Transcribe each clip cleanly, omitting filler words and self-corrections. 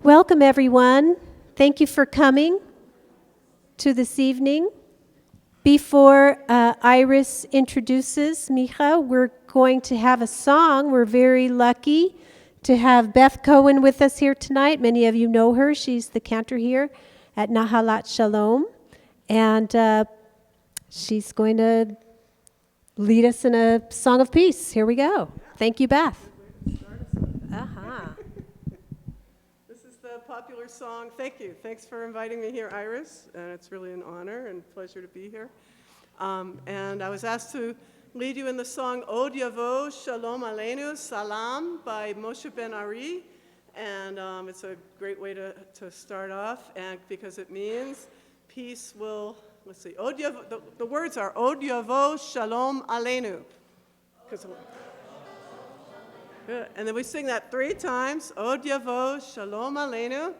Welcome, everyone. Thank you for coming to this evening. Before Iris introduces Micha, we're going to have a song. We're very lucky to have Beth Cohen with us here tonight. Many of you know her. She's the cantor here at Nahalat Shalom. And she's going to lead us in a song of peace. Here we go. Thank you, Beth. Popular song. Thank you. Thanks for inviting me here, Iris. And it's really an honor and pleasure to be here. And I was asked to lead you in the song Od Yavo Shalom Aleinu Salam by Moshe Ben Ari. And it's a great way to start off, and because it means peace will, let's see, Od Yavo, the words are Od Yavo Shalom Aleinu. Good. And then we sing that 3 times. Od Yavo Shalom Aleinu.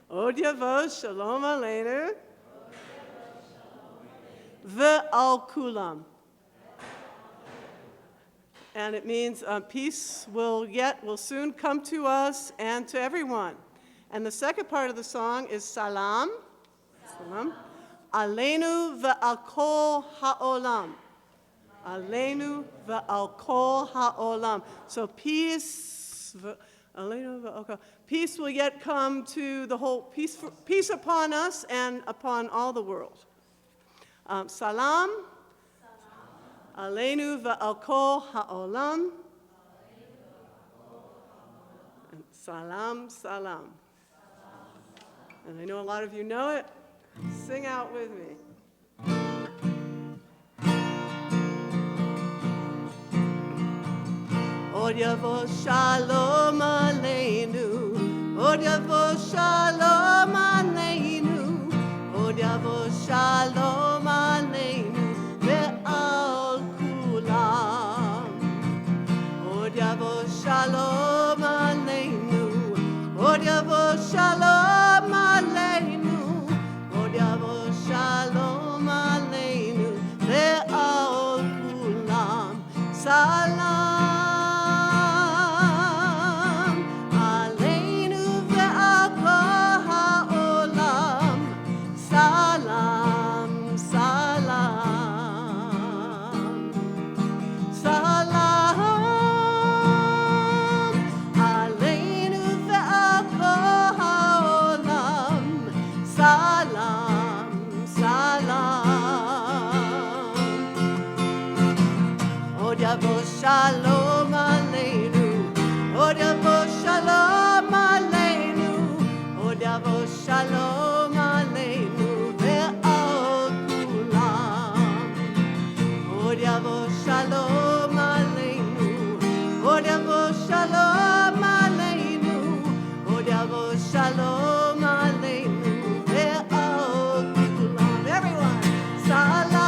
Od Yavo Shalom Aleinu. Ve'al Kulam. And it means peace will soon come to us and to everyone. And the second part of the song is Salam. Salam. Aleinu ve'al kol ha'olam. Aleinu ve'al kol ha'olam. So peace, peace will yet come to the whole, peace upon us and upon all the world. Salam, Aleinu ve'al kol ha'olam. And salam, salam. And I know a lot of you know it. Sing out with me. Od Yavo Shalom Aleinu, Od Yavo Shalom Aleinu, Od Yavo Shalom Aleinu, Ve'al Kulam. Od Yavo Shalom Aleinu, Od Yavo Shalom Aleinu, Od Yavo Shalom Aleinu, Ve'al Kulam. Salam. Shalom Aleinu, Od Yavo Shalom Aleinu, Od Yavo Shalom Aleinu, Ve'al Kulam. Od Yavo Shalom Aleinu, Od Yavo Shalom Aleinu, Od Yavo Shalom Aleinu, Ve'al Kulam. Everyone, Salam.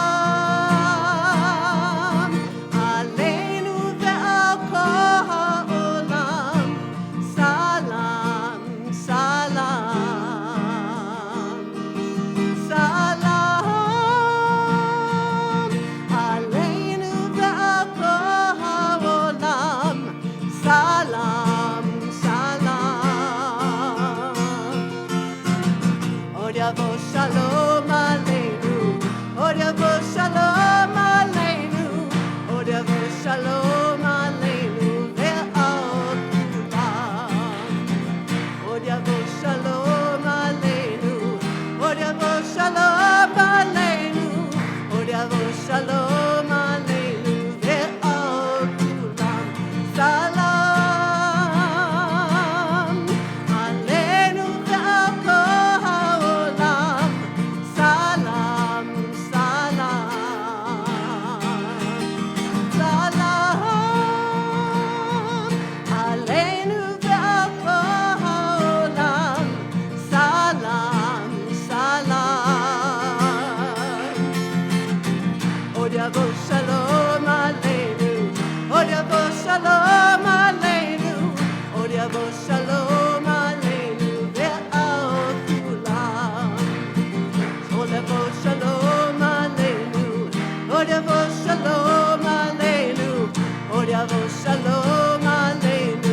Shalom Aleinu,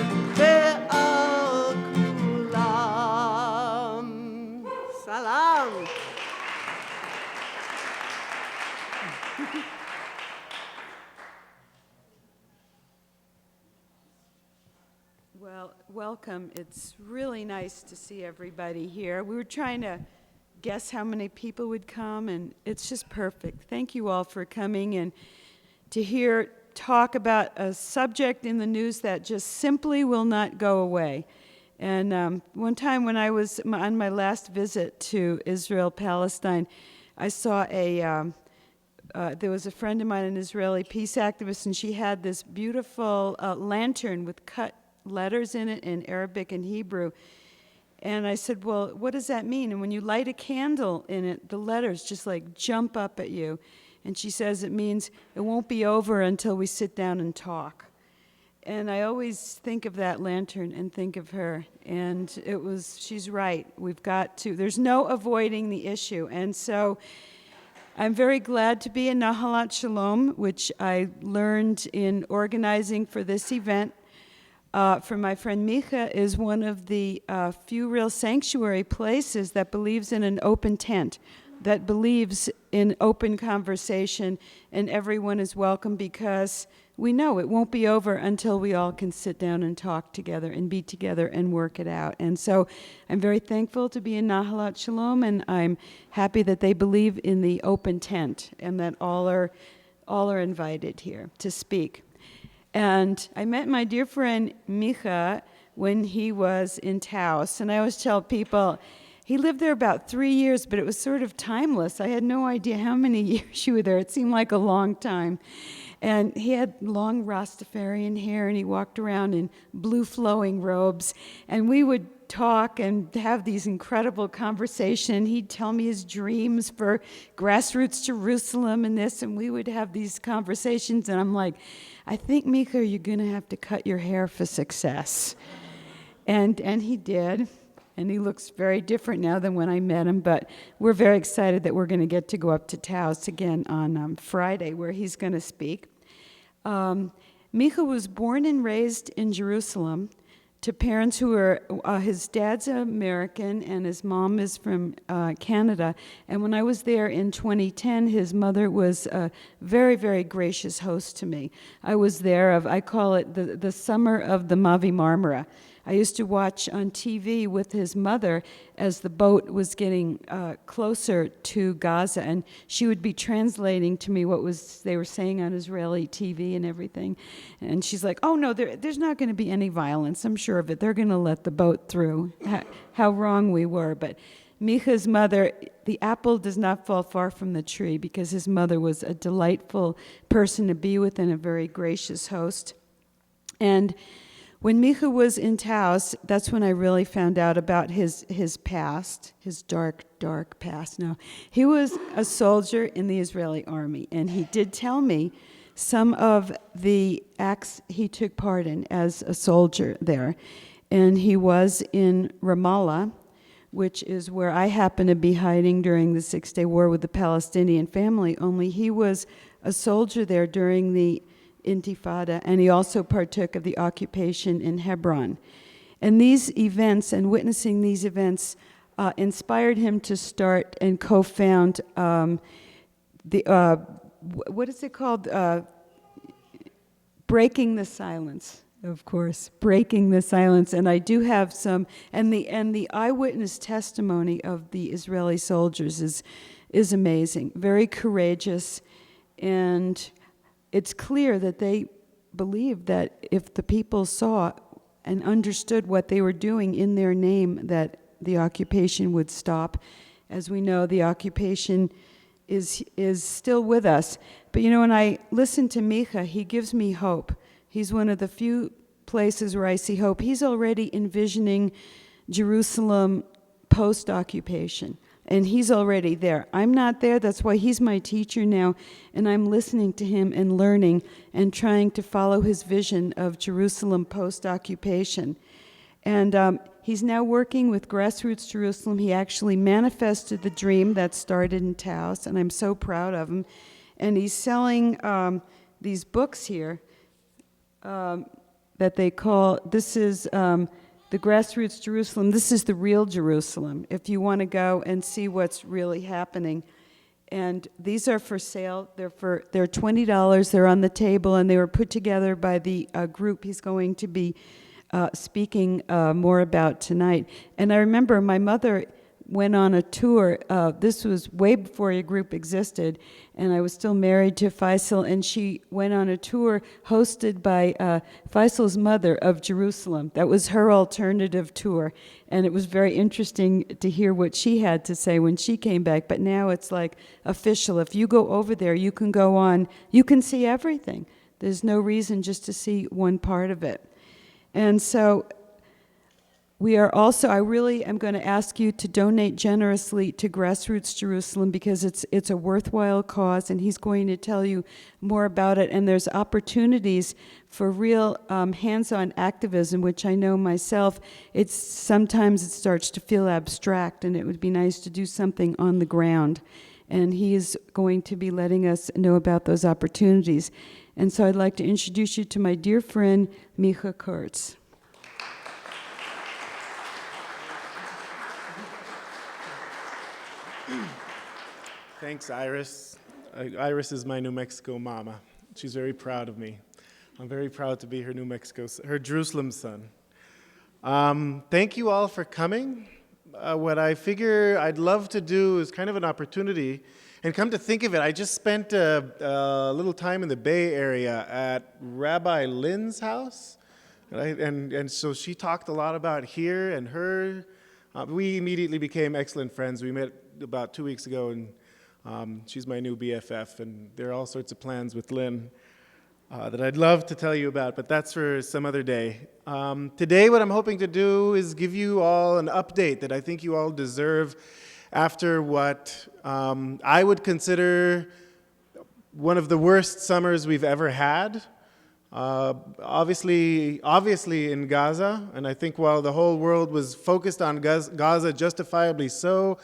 Well, welcome. It's really nice to see everybody here. We were trying to guess how many people would come, and it's just perfect. Thank you all for coming and to hear talk about a subject in the news that just simply will not go away. And one time when I was on my last visit to Israel, Palestine, I saw there was a friend of mine, an Israeli peace activist, and she had this beautiful lantern with cut letters in it in Arabic and Hebrew. And I said, well, what does that mean? And when you light a candle in it, the letters just like jump up at you. And she says it means it won't be over until we sit down and talk. And I always think of that lantern and think of her. And she's right. There's no avoiding the issue. And so I'm very glad to be in Nahalat Shalom, which I learned in organizing for this event. From my friend Micha, is one of the few real sanctuary places that believes in an open tent, that believes in open conversation, and everyone is welcome because we know it won't be over until we all can sit down and talk together and be together and work it out. And so I'm very thankful to be in Nahalat Shalom, and I'm happy that they believe in the open tent and that all are invited here to speak. And I met my dear friend Micha when he was in Taos, and I always tell people he lived there about 3 years, but it was sort of timeless. I had no idea how many years you were there. It seemed like a long time. And he had long Rastafarian hair, and he walked around in blue flowing robes. And we would talk and have these incredible conversations. He'd tell me his dreams for grassroots Jerusalem and this, and we would have these conversations. And I'm like, I think, Micha, you're going to have to cut your hair for success. And he did. And he looks very different now than when I met him, but we're very excited that we're going to get to go up to Taos again on Friday, where he's going to speak. Micha was born and raised in Jerusalem to parents who are, his dad's American and his mom is from Canada. And when I was there in 2010, his mother was a very, very gracious host to me. I was there I call it the summer of the Mavi Marmara. I used to watch on TV with his mother as the boat was getting closer to Gaza, and she would be translating to me what they were saying on Israeli TV and everything. And she's like, oh, no, there's not going to be any violence, I'm sure of it. They're going to let the boat through. How wrong we were. But Micha's mother, the apple does not fall far from the tree, because his mother was a delightful person to be with and a very gracious host. And when Micha was in Taos, that's when I really found out about his past, his dark, dark past. Now, he was a soldier in the Israeli army, and he did tell me some of the acts he took part in as a soldier there. And he was in Ramallah, which is where I happened to be hiding during the Six-Day War with the Palestinian family, only he was a soldier there during the Intifada, and he also partook of the occupation in Hebron. And these events, and witnessing these events, inspired him to start and co-found what is it called? Breaking the Silence, of course, Breaking the Silence. And I do have some, and the eyewitness testimony of the Israeli soldiers is amazing, very courageous, and it's clear that they believed that if the people saw and understood what they were doing in their name, that the occupation would stop. As we know, the occupation is still with us. But when I listen to Micha, he gives me hope. He's one of the few places where I see hope. He's already envisioning Jerusalem post-occupation. And he's already there. I'm not there. That's why he's my teacher now. And I'm listening to him and learning and trying to follow his vision of Jerusalem post-occupation. And he's now working with Grassroots Jerusalem. He actually manifested the dream that started in Taos, and I'm so proud of him. And he's selling these books here that they call, this is the Grassroots Jerusalem. This is the real Jerusalem, if you want to go and see what's really happening. And these are for sale. They're $20. They're on the table, and they were put together by the group he's going to be speaking more about tonight. And I remember my mother went on a tour. This was way before your group existed, and I was still married to Faisal, and she went on a tour hosted by Faisal's mother of Jerusalem. That was her alternative tour, and it was very interesting to hear what she had to say when she came back. But now it's like official. If you go over there, you can go on, you can see everything. There's no reason just to see one part of it. And so we are also, I really am going to ask you to donate generously to Grassroots Jerusalem, because it's a worthwhile cause, and he's going to tell you more about it. And there's opportunities for real hands-on activism, which I know myself, sometimes it starts to feel abstract, and it would be nice to do something on the ground. And he is going to be letting us know about those opportunities. And so I'd like to introduce you to my dear friend, Micha Kurz. Thanks, Iris. Iris is my New Mexico mama. She's very proud of me. I'm very proud to be her Jerusalem son. Thank you all for coming. What I figure I'd love to do is kind of an opportunity, and come to think of it, I just spent a little time in the Bay Area at Rabbi Lynn's house, right? And so she talked a lot about here and her. We immediately became excellent friends. We met about 2 weeks ago, and she's my new BFF, and there are all sorts of plans with Lynn that I'd love to tell you about, but that's for some other day. Today, what I'm hoping to do is give you all an update that I think you all deserve after what I would consider one of the worst summers we've ever had. Obviously in Gaza, and I think while the whole world was focused on Gaza, justifiably so,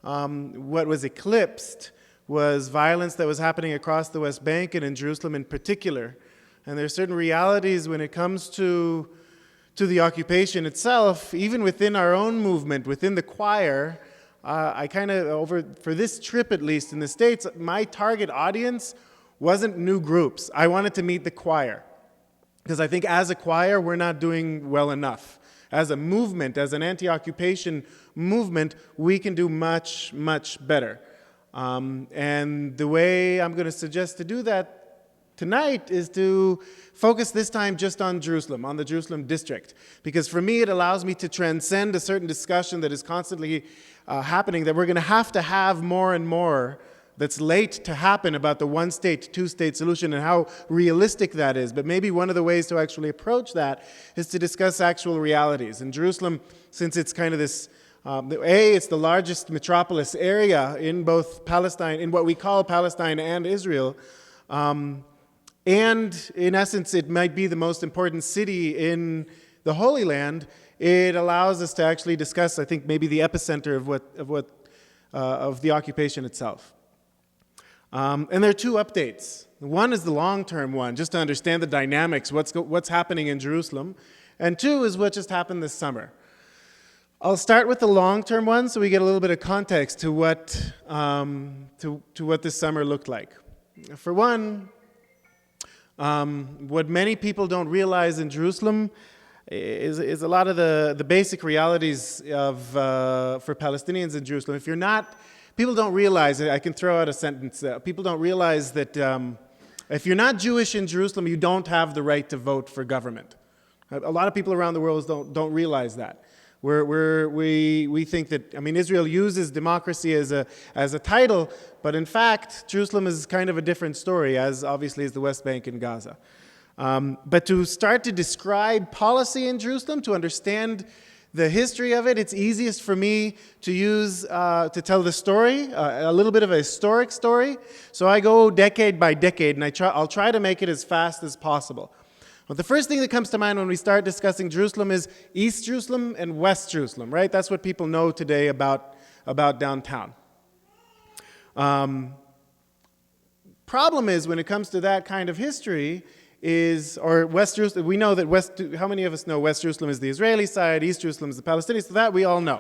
what was eclipsed was violence that was happening across the West Bank and in Jerusalem in particular. And there are certain realities when it comes to the occupation itself, even within our own movement, within the choir. I kind of, for this trip at least in the States, my target audience wasn't new groups. I wanted to meet the choir, because I think as a choir, we're not doing well enough. As a movement, as an anti-occupation movement, we can do much, much better. And the way I'm going to suggest to do that tonight is to focus this time just on Jerusalem, on the Jerusalem district. Because for me, it allows me to transcend a certain discussion that is constantly happening, that we're going to have more and more, that's late to happen, about the one-state, two-state solution and how realistic that is. But maybe one of the ways to actually approach that is to discuss actual realities. In Jerusalem, since it's kind of this, it's the largest metropolis area in both Palestine, in what we call Palestine and Israel, and in essence, it might be the most important city in the Holy Land. It allows us to actually discuss, I think, maybe the epicenter of the occupation itself. And there are two updates. One is the long-term one, just to understand the dynamics, what's happening in Jerusalem. And two is what just happened this summer. I'll start with the long-term one, so we get a little bit of context to what this summer looked like. For one, what many people don't realize in Jerusalem is a lot of the basic realities for Palestinians in Jerusalem. People don't realize, I can throw out a sentence, people don't realize that if you're not Jewish in Jerusalem, you don't have the right to vote for government. A lot of people around the world don't realize that. We think that, Israel uses democracy as a title, but in fact, Jerusalem is kind of a different story, as obviously is the West Bank and Gaza. But to start to describe policy in Jerusalem, to understand the history of it, it's easiest for me to use, to tell the story, a little bit of a historic story. So I go decade by decade, and I'll try to make it as fast as possible. But the first thing that comes to mind when we start discussing Jerusalem is East Jerusalem and West Jerusalem, right? That's what people know today about downtown. Problem is, when it comes to that kind of history, or West Jerusalem, we know that how many of us know West Jerusalem is the Israeli side, East Jerusalem is the Palestinian, so that we all know.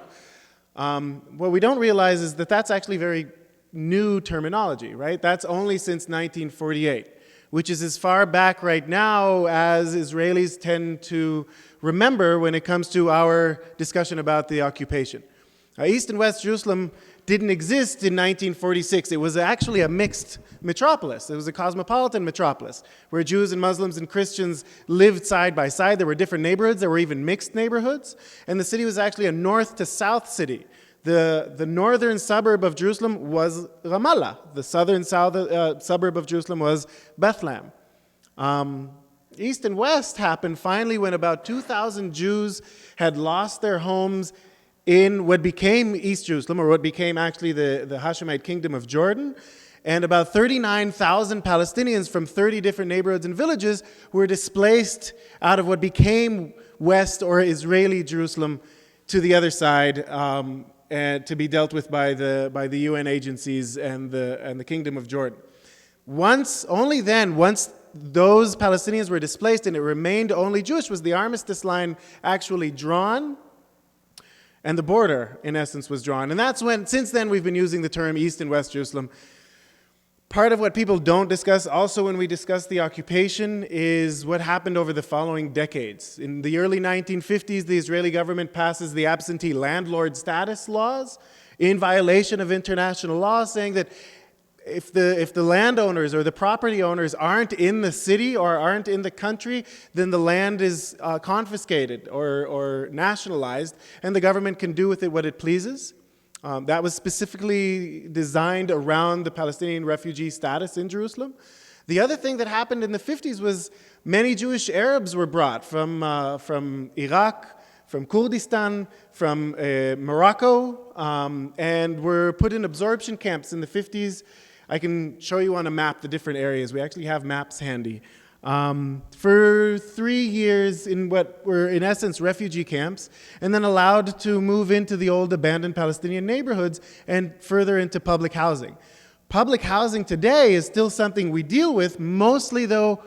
What we don't realize is that that's actually very new terminology, right? That's only since 1948. which is as far back right now as Israelis tend to remember when it comes to our discussion about the occupation. East and West Jerusalem didn't exist in 1946. It was actually a mixed metropolis. It was a cosmopolitan metropolis where Jews and Muslims and Christians lived side by side. There were different neighborhoods. There were even mixed neighborhoods. And the city was actually a north to south city. The northern suburb of Jerusalem was Ramallah. The southern suburb of Jerusalem was Bethlehem. East and West happened finally when about 2,000 Jews had lost their homes in what became East Jerusalem, or what became actually the Hashemite kingdom of Jordan. And about 39,000 Palestinians from 30 different neighborhoods and villages were displaced out of what became West or Israeli Jerusalem to the other side, and to be dealt with by the UN agencies and the kingdom of Jordan. Once those Palestinians were displaced and it remained only Jewish, was the armistice line actually drawn, and the border, in essence, was drawn. And that's when, since then, we've been using the term East and West Jerusalem. Part of what people don't discuss, also when we discuss the occupation, is what happened over the following decades. In the early 1950s, the Israeli government passes the absentee landlord status laws in violation of international law, saying that if the landowners or the property owners aren't in the city or aren't in the country, then the land is confiscated or nationalized, and the government can do with it what it pleases. That was specifically designed around the Palestinian refugee status in Jerusalem. The other thing that happened in the 50s was many Jewish Arabs were brought from Iraq, from Kurdistan, from Morocco, and were put in absorption camps in the 50s. I can show you on a map the different areas. We actually have maps handy. For 3 years in what were, in essence, refugee camps, and then allowed to move into the old abandoned Palestinian neighborhoods and further into public housing. Public housing today is still something we deal with, mostly, though,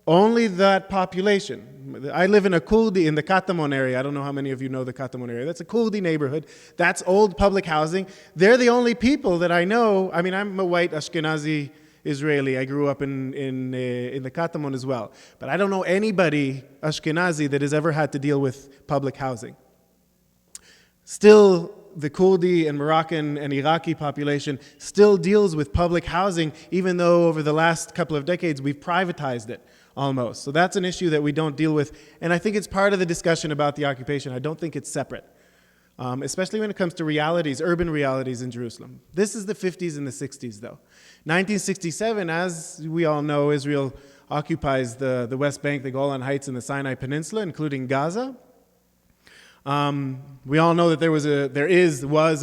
only that population. I live in a Kurdi in the Katamon area. I don't know how many of you know the Katamon area. That's a Kurdi neighborhood. That's old public housing. They're the only people that I know. I mean, I'm a white Ashkenazi Israeli. I grew up in the Katamon as well. But I don't know anybody Ashkenazi that has ever had to deal with public housing. Still, the Kurdi and Moroccan and Iraqi population still deals with public housing, even though over the last couple of decades we've privatized it almost. So that's an issue that we don't deal with. And I think it's part of the discussion about the occupation. I don't think it's separate, especially when it comes to realities, urban realities in Jerusalem. This is the 50s and the 60s, though. 1967, as we all know, Israel occupies the West Bank, the Golan Heights, and the Sinai Peninsula, including Gaza. We all know that there was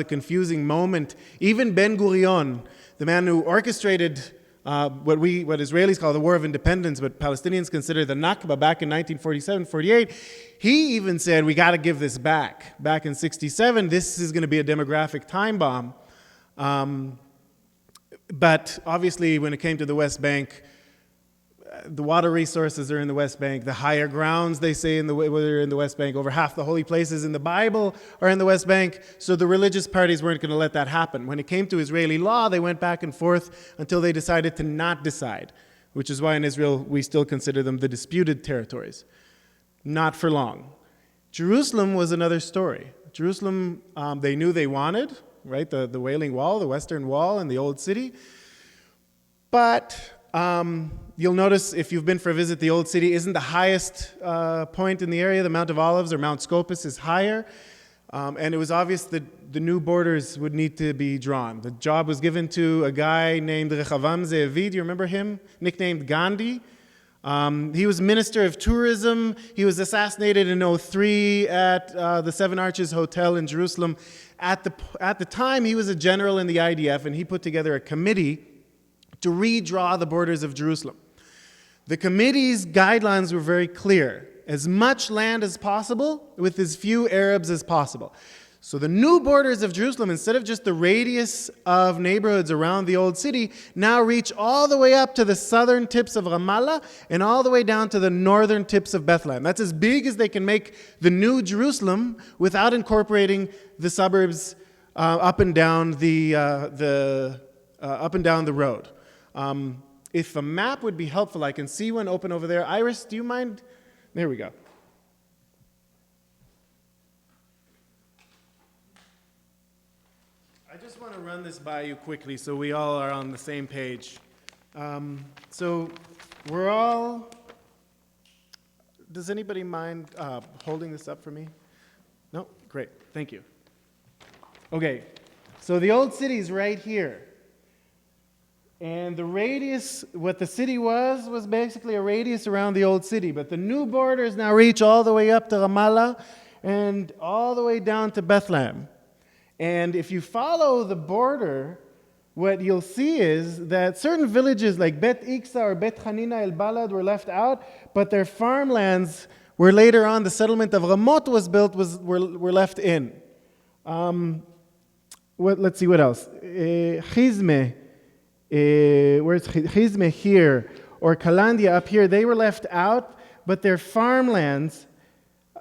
a confusing moment. Even Ben Gurion, the man who orchestrated what Israelis call the War of Independence, but Palestinians consider the Nakba back in 1947-48, he even said, we got to give this back. Back in 67, this is going to be a demographic time bomb. But obviously, when it came to the West Bank, the water resources are in the West Bank. The higher grounds, they say, in the West Bank. Over half the holy places in the Bible are in the West Bank. So the religious parties weren't going to let that happen. When it came to Israeli law, they went back and forth until they decided to not decide, which is why in Israel we still consider them the disputed territories. Not for long. Jerusalem was another story. Jerusalem, they knew they wanted, right? The Wailing Wall, the Western Wall, and the Old City. But you'll notice if you've been for a visit, the Old City isn't the highest point in the area. The Mount of Olives or Mount Scopus is higher. And it was obvious that the new borders would need to be drawn. The job was given to a guy named Rechavam Ze'evi. Do you remember him? Nicknamed Gandhi. He was Minister of Tourism. He was assassinated in 2003 at the Seven Arches Hotel in Jerusalem. At the time, he was a general in the IDF, and he put together a committee to redraw the borders of Jerusalem. The committee's guidelines were very clear. As much land as possible with as few Arabs as possible. So the new borders of Jerusalem, instead of just the radius of neighborhoods around the old city, now reach all the way up to the southern tips of Ramallah and all the way down to the northern tips of Bethlehem. That's as big as they can make the new Jerusalem without incorporating the suburbs up and down the road. if a map would be helpful, I can see one open over there. Iris, do you mind? There we go. I just want to run this by you quickly so we all are on the same page. So we're all... Does anybody mind holding this up for me? No? Great. Thank you. Okay. So the old city's right here. And the radius, what the city was basically a radius around the old city. But the new borders now reach all the way up to Ramallah and all the way down to Bethlehem. And if you follow the border, what you'll see is that certain villages like Bet Iksa or Bet Hanina El Balad were left out, but their farmlands, where later on the settlement of Ramot was built, were left in. Let's see what else. Chizme, where's Chizme here, or Kalandia up here, they were left out, but their farmlands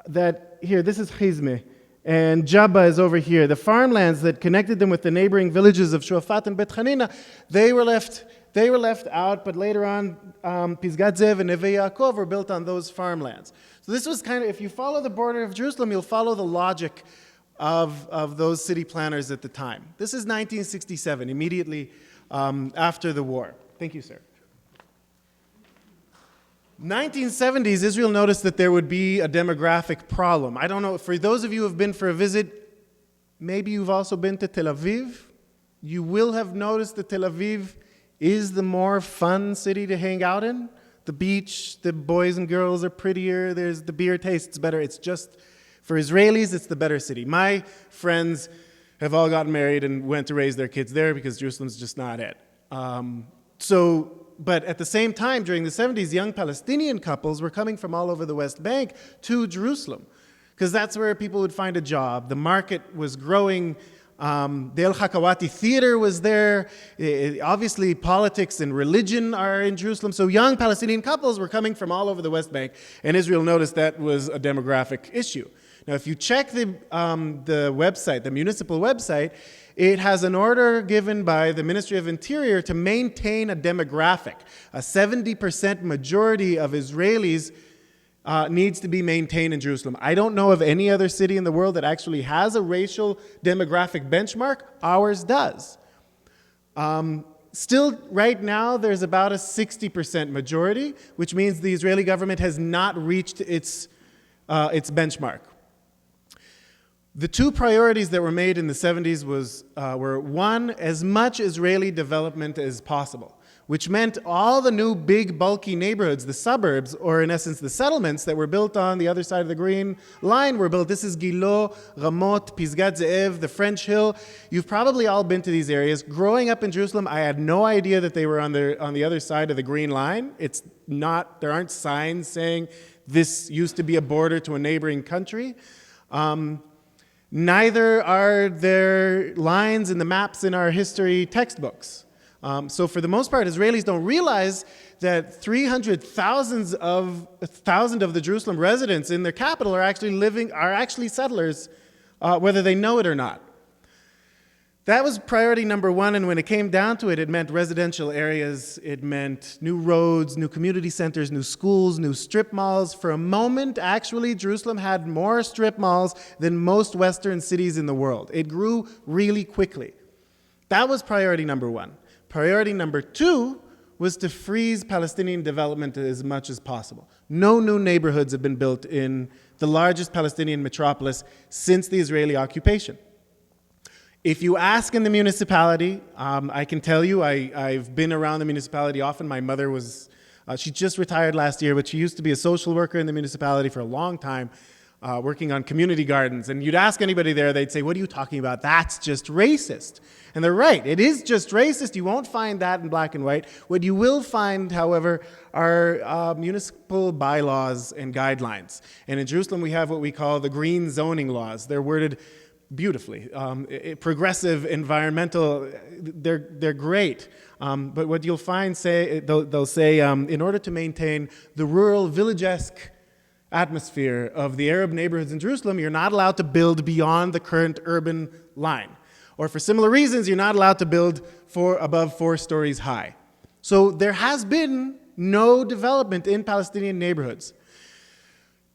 this is Chizme, and Jabba is over here. The farmlands that connected them with the neighboring villages of Shuafat and Bet Hanina, they were left out, but later on, Pisgat Zev and Neve Yaakov were built on those farmlands. So this was kind of, if you follow the border of Jerusalem, you'll follow the logic of those city planners at the time. This is 1967, immediately after the war. Thank you, sir. 1970s, Israel noticed that there would be a demographic problem. I don't know, for those of you who have been for a visit, maybe you've also been to Tel Aviv. You will have noticed that Tel Aviv is the more fun city to hang out in. The beach, the boys and girls are prettier, the beer tastes better. It's just, for Israelis, it's the better city. My friends have all gotten married and went to raise their kids there because Jerusalem's just not it. But at the same time, during the 70s, young Palestinian couples were coming from all over the West Bank to Jerusalem because that's where people would find a job. The market was growing. The El Hakawati Theater was there. Obviously, politics and religion are in Jerusalem. So young Palestinian couples were coming from all over the West Bank, and Israel noticed that was a demographic issue. Now, if you check the website, the municipal website, it has an order given by the Ministry of Interior to maintain a demographic. A 70% majority of Israelis needs to be maintained in Jerusalem. I don't know of any other city in the world that actually has a racial demographic benchmark. Ours does. Still, right now, there's about a 60% majority, which means the Israeli government has not reached its benchmark. The two priorities that were made in the 70s were one, as much Israeli development as possible, which meant all the new big bulky neighborhoods, the suburbs, or in essence the settlements that were built on the other side of the Green Line were built. This is Gilo, Ramot, Pisgat Ze'ev, the French Hill. You've probably all been to these areas. Growing up in Jerusalem, I had no idea that they were on the other side of the Green Line. There aren't signs saying this used to be a border to a neighboring country. Neither are there lines in the maps in our history textbooks. So for the most part, Israelis don't realize that 300,000 of the Jerusalem residents in their capital are actually settlers, whether they know it or not. That was priority number one, and when it came down to it, it meant residential areas, it meant new roads, new community centers, new schools, new strip malls. For a moment, actually, Jerusalem had more strip malls than most Western cities in the world. It grew really quickly. That was priority number one. Priority number two was to freeze Palestinian development as much as possible. No new neighborhoods have been built in the largest Palestinian metropolis since the Israeli occupation. If you ask in the municipality, I can tell you, I've been around the municipality often. My mother she just retired last year, but she used to be a social worker in the municipality for a long time, working on community gardens. And you'd ask anybody there, they'd say, "What are you talking about? That's just racist." And they're right, it is just racist. You won't find that in black and white. What you will find, however, are municipal bylaws and guidelines. And in Jerusalem, we have what we call the green zoning laws. They're worded beautifully. Progressive, environmental, they're great. But what you'll find, they'll say, in order to maintain the rural, village-esque atmosphere of the Arab neighborhoods in Jerusalem, you're not allowed to build beyond the current urban line. Or for similar reasons, you're not allowed to build above 4 stories high. So there has been no development in Palestinian neighborhoods.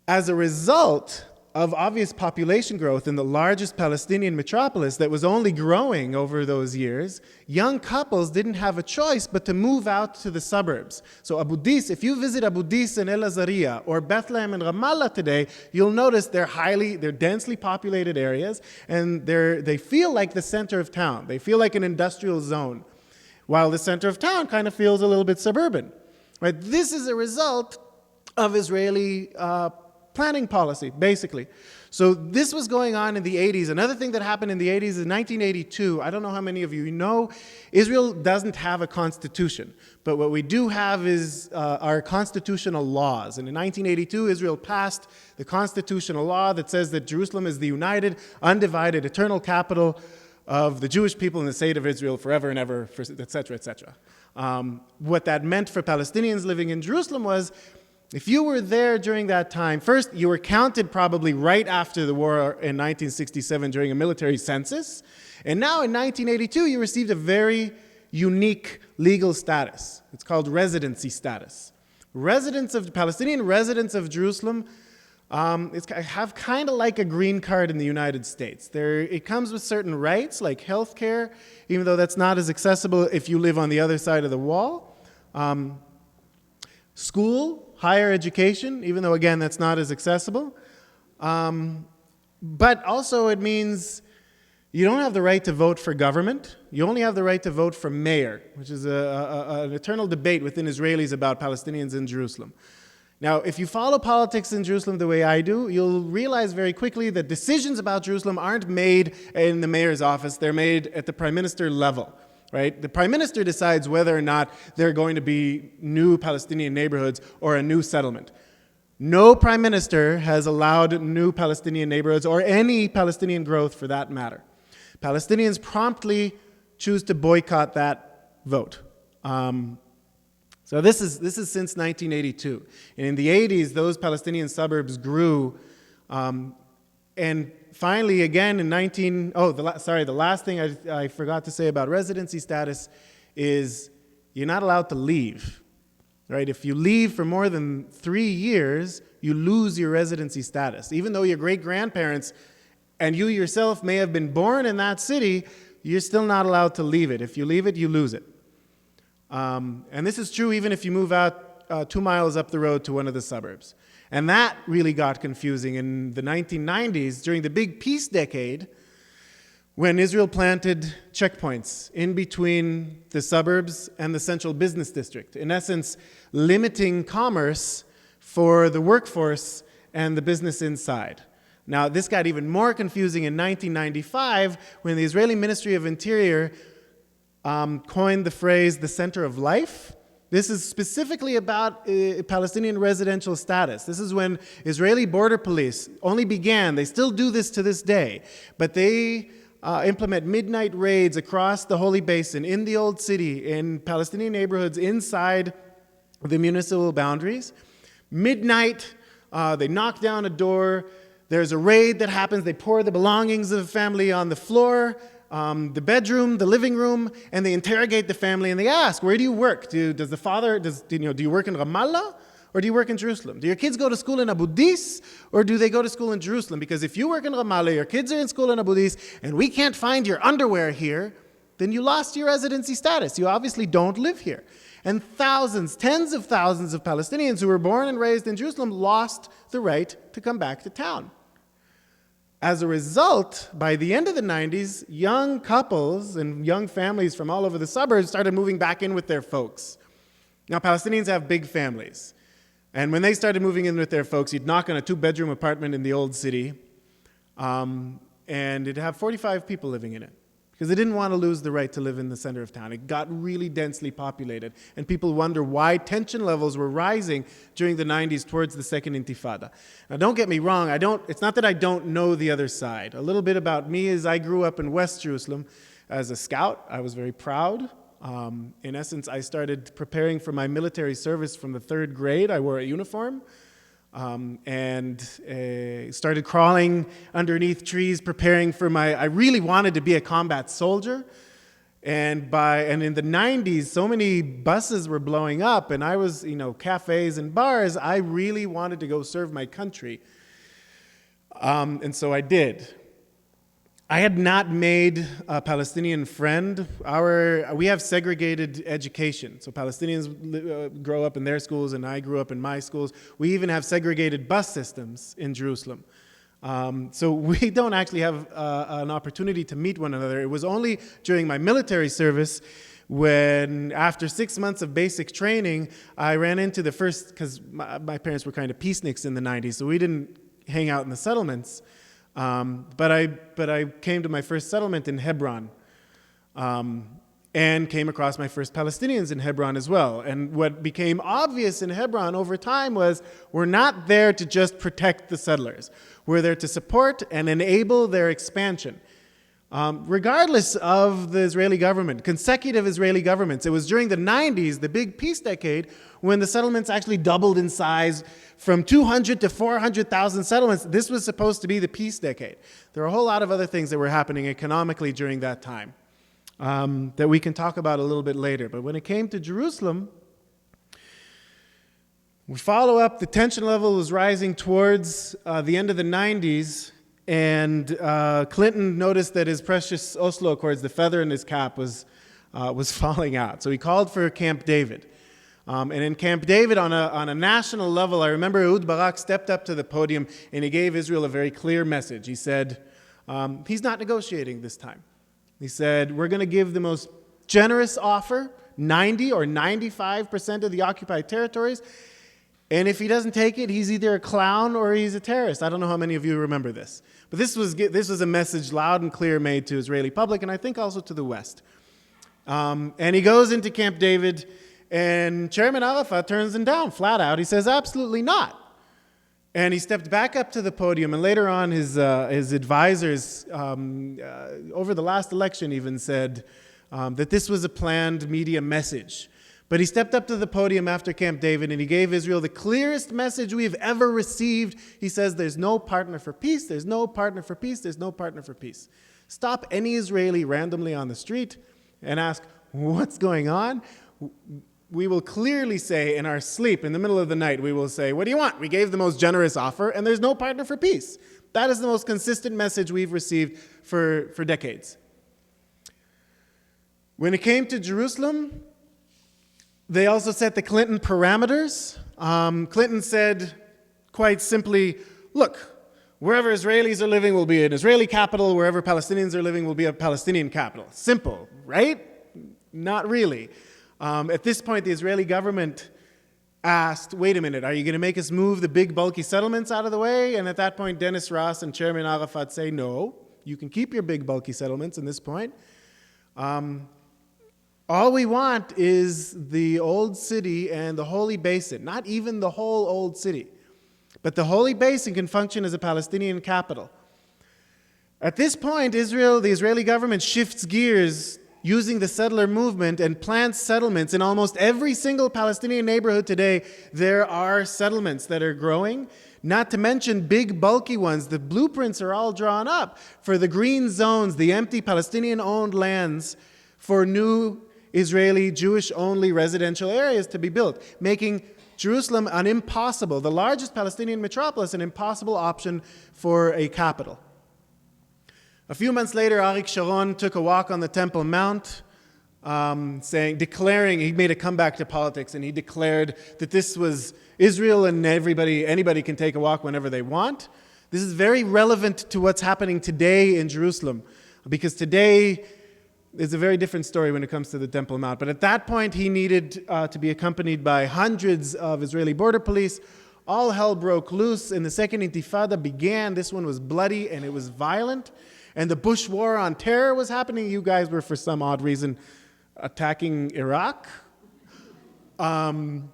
As a result of obvious population growth in the largest Palestinian metropolis that was only growing over those years, young couples didn't have a choice but to move out to the suburbs. So Abu Dis, if you visit Abu Dis and El Azariya or Bethlehem and Ramallah today, you'll notice they're densely populated areas, and they feel like the center of town. They feel like an industrial zone, while the center of town kind of feels a little bit suburban. Right? This is a result of Israeli planning policy, basically. So this was going on in the 80s. Another thing that happened in the 80s is 1982. I don't know how many of you know, Israel doesn't have a constitution. But what we do have is our constitutional laws. And in 1982, Israel passed the constitutional law that says that Jerusalem is the united, undivided, eternal capital of the Jewish people in the state of Israel forever and ever, et cetera, et cetera. What that meant for Palestinians living in Jerusalem was, if you were there during that time, first, you were counted probably right after the war in 1967 during a military census. And now in 1982, you received a very unique legal status. It's called residency status. Palestinian residents of Jerusalem have kind of like a green card in the United States. It comes with certain rights, like health care, even though that's not as accessible if you live on the other side of the wall. School, higher education, even though, again, that's not as accessible. But also it means you don't have the right to vote for government. You only have the right to vote for mayor, which is an eternal debate within Israelis about Palestinians in Jerusalem. Now, if you follow politics in Jerusalem the way I do, you'll realize very quickly that decisions about Jerusalem aren't made in the mayor's office. They're made at the prime minister level. Right? The prime minister decides whether or not there are going to be new Palestinian neighborhoods or a new settlement. No prime minister has allowed new Palestinian neighborhoods or any Palestinian growth for that matter. Palestinians promptly choose to boycott that vote. So this is since 1982. And in the 80s, those Palestinian suburbs grew, and finally, again, in the last thing I forgot to say about residency status is you're not allowed to leave, right? If you leave for more than 3 years, you lose your residency status. Even though your great-grandparents and you yourself may have been born in that city, you're still not allowed to leave it. If you leave it, you lose it. And this is true even if you move out 2 miles up the road to one of the suburbs. And that really got confusing in the 1990s, during the big peace decade, when Israel planted checkpoints in between the suburbs and the central business district, in essence, limiting commerce for the workforce and the business inside. Now, this got even more confusing in 1995, when the Israeli Ministry of Interior coined the phrase, the center of life. This is specifically about Palestinian residential status. This is when Israeli border police only began, they still do this to this day, but they implement midnight raids across the Holy Basin, in the Old City, in Palestinian neighborhoods inside the municipal boundaries. Midnight, they knock down a door, there's a raid that happens, they pour the belongings of the family on the floor, the bedroom, the living room, and they interrogate the family and they ask, where do you work? Do you work in Ramallah or do you work in Jerusalem? Do your kids go to school in Abu Dis or do they go to school in Jerusalem? Because if you work in Ramallah, your kids are in school in Abu Dis, and we can't find your underwear here, then you lost your residency status. You obviously don't live here. And thousands, tens of thousands of Palestinians who were born and raised in Jerusalem lost the right to come back to town. As a result, by the end of the 90s, young couples and young families from all over the suburbs started moving back in with their folks. Now, Palestinians have big families. And when they started moving in with their folks, you'd knock on a 2-bedroom apartment in the old city, and it'd have 45 people living in it, because they didn't want to lose the right to live in the center of town. It got really densely populated, and people wonder why tension levels were rising during the 90s towards the Second Intifada. Now, don't get me wrong, it's not that I don't know the other side. A little bit about me is I grew up in West Jerusalem as a scout. I was very proud. In essence, I started preparing for my military service from the 3rd grade. I wore a uniform. And started crawling underneath trees, preparing for I really wanted to be a combat soldier. And in the 90s, so many buses were blowing up, and I was, cafes and bars. I really wanted to go serve my country. And so I did. I had not made a Palestinian friend. We have segregated education. So Palestinians grow up in their schools, and I grew up in my schools. We even have segregated bus systems in Jerusalem. So we don't actually have an opportunity to meet one another. It was only during my military service when, after 6 months of basic training, I ran into the first, because my parents were kind of peaceniks in the 90s, so we didn't hang out in the settlements. But I came to my first settlement in Hebron, and came across my first Palestinians in Hebron as well. And what became obvious in Hebron over time was we're not there to just protect the settlers. We're there to support and enable their expansion. Regardless of the Israeli government, consecutive Israeli governments. It was during the 90s, the big peace decade, when the settlements actually doubled in size from 200 to 400,000 settlements. This was supposed to be the peace decade. There are a whole lot of other things that were happening economically during that time that we can talk about a little bit later. But when it came to Jerusalem, we follow up, the tension level was rising towards the end of the 90s, and Clinton noticed that his precious Oslo Accords, the feather in his cap, was falling out. So he called for Camp David. And in Camp David, on a national level, I remember Ehud Barak stepped up to the podium and he gave Israel a very clear message. He said, he's not negotiating this time. He said, we're going to give the most generous offer, 90 or 95% of the occupied territories. And if he doesn't take it, he's either a clown or he's a terrorist. I don't know how many of you remember this. But this was a message loud and clear made to Israeli public, and I think also to the West. And he goes into Camp David, and Chairman Arafat turns him down flat out. He says, absolutely not. And he stepped back up to the podium, and later on his advisors, over the last election even said that this was a planned media message. But he stepped up to the podium after Camp David and he gave Israel the clearest message we've ever received. He says, there's no partner for peace, there's no partner for peace, there's no partner for peace. Stop any Israeli randomly on the street and ask, what's going on? We will clearly say in our sleep, in the middle of the night, we will say, what do you want? We gave the most generous offer and there's no partner for peace. That is the most consistent message we've received for decades. When it came to Jerusalem, they also set the Clinton parameters. Clinton said quite simply, look, wherever Israelis are living will be an Israeli capital, wherever Palestinians are living will be a Palestinian capital. Simple, right? Not really. At this point, the Israeli government asked, wait a minute, are you going to make us move the big bulky settlements out of the way? And at that point, Dennis Ross and Chairman Arafat say, no, you can keep your big bulky settlements at this point. All we want is the old city and the Holy Basin, not even the whole old city. But the Holy Basin can function as a Palestinian capital. At this point, the Israeli government shifts gears using the settler movement and plants settlements. In almost every single Palestinian neighborhood today, there are settlements that are growing, not to mention big, bulky ones. The blueprints are all drawn up for the green zones, the empty Palestinian-owned lands for new Israeli Jewish-only residential areas to be built, making Jerusalem the largest Palestinian metropolis, an impossible option for a capital. A few months later, Arik Sharon took a walk on the Temple Mount, declaring, he made a comeback to politics, and he declared that this was Israel and anybody can take a walk whenever they want. This is very relevant to what's happening today in Jerusalem, because today is a very different story when it comes to the Temple Mount. But at that point, he needed to be accompanied by hundreds of Israeli border police. All hell broke loose, and the Second Intifada began. This one was bloody, and it was violent. And the Bush War on Terror was happening. You guys were, for some odd reason, attacking Iraq. And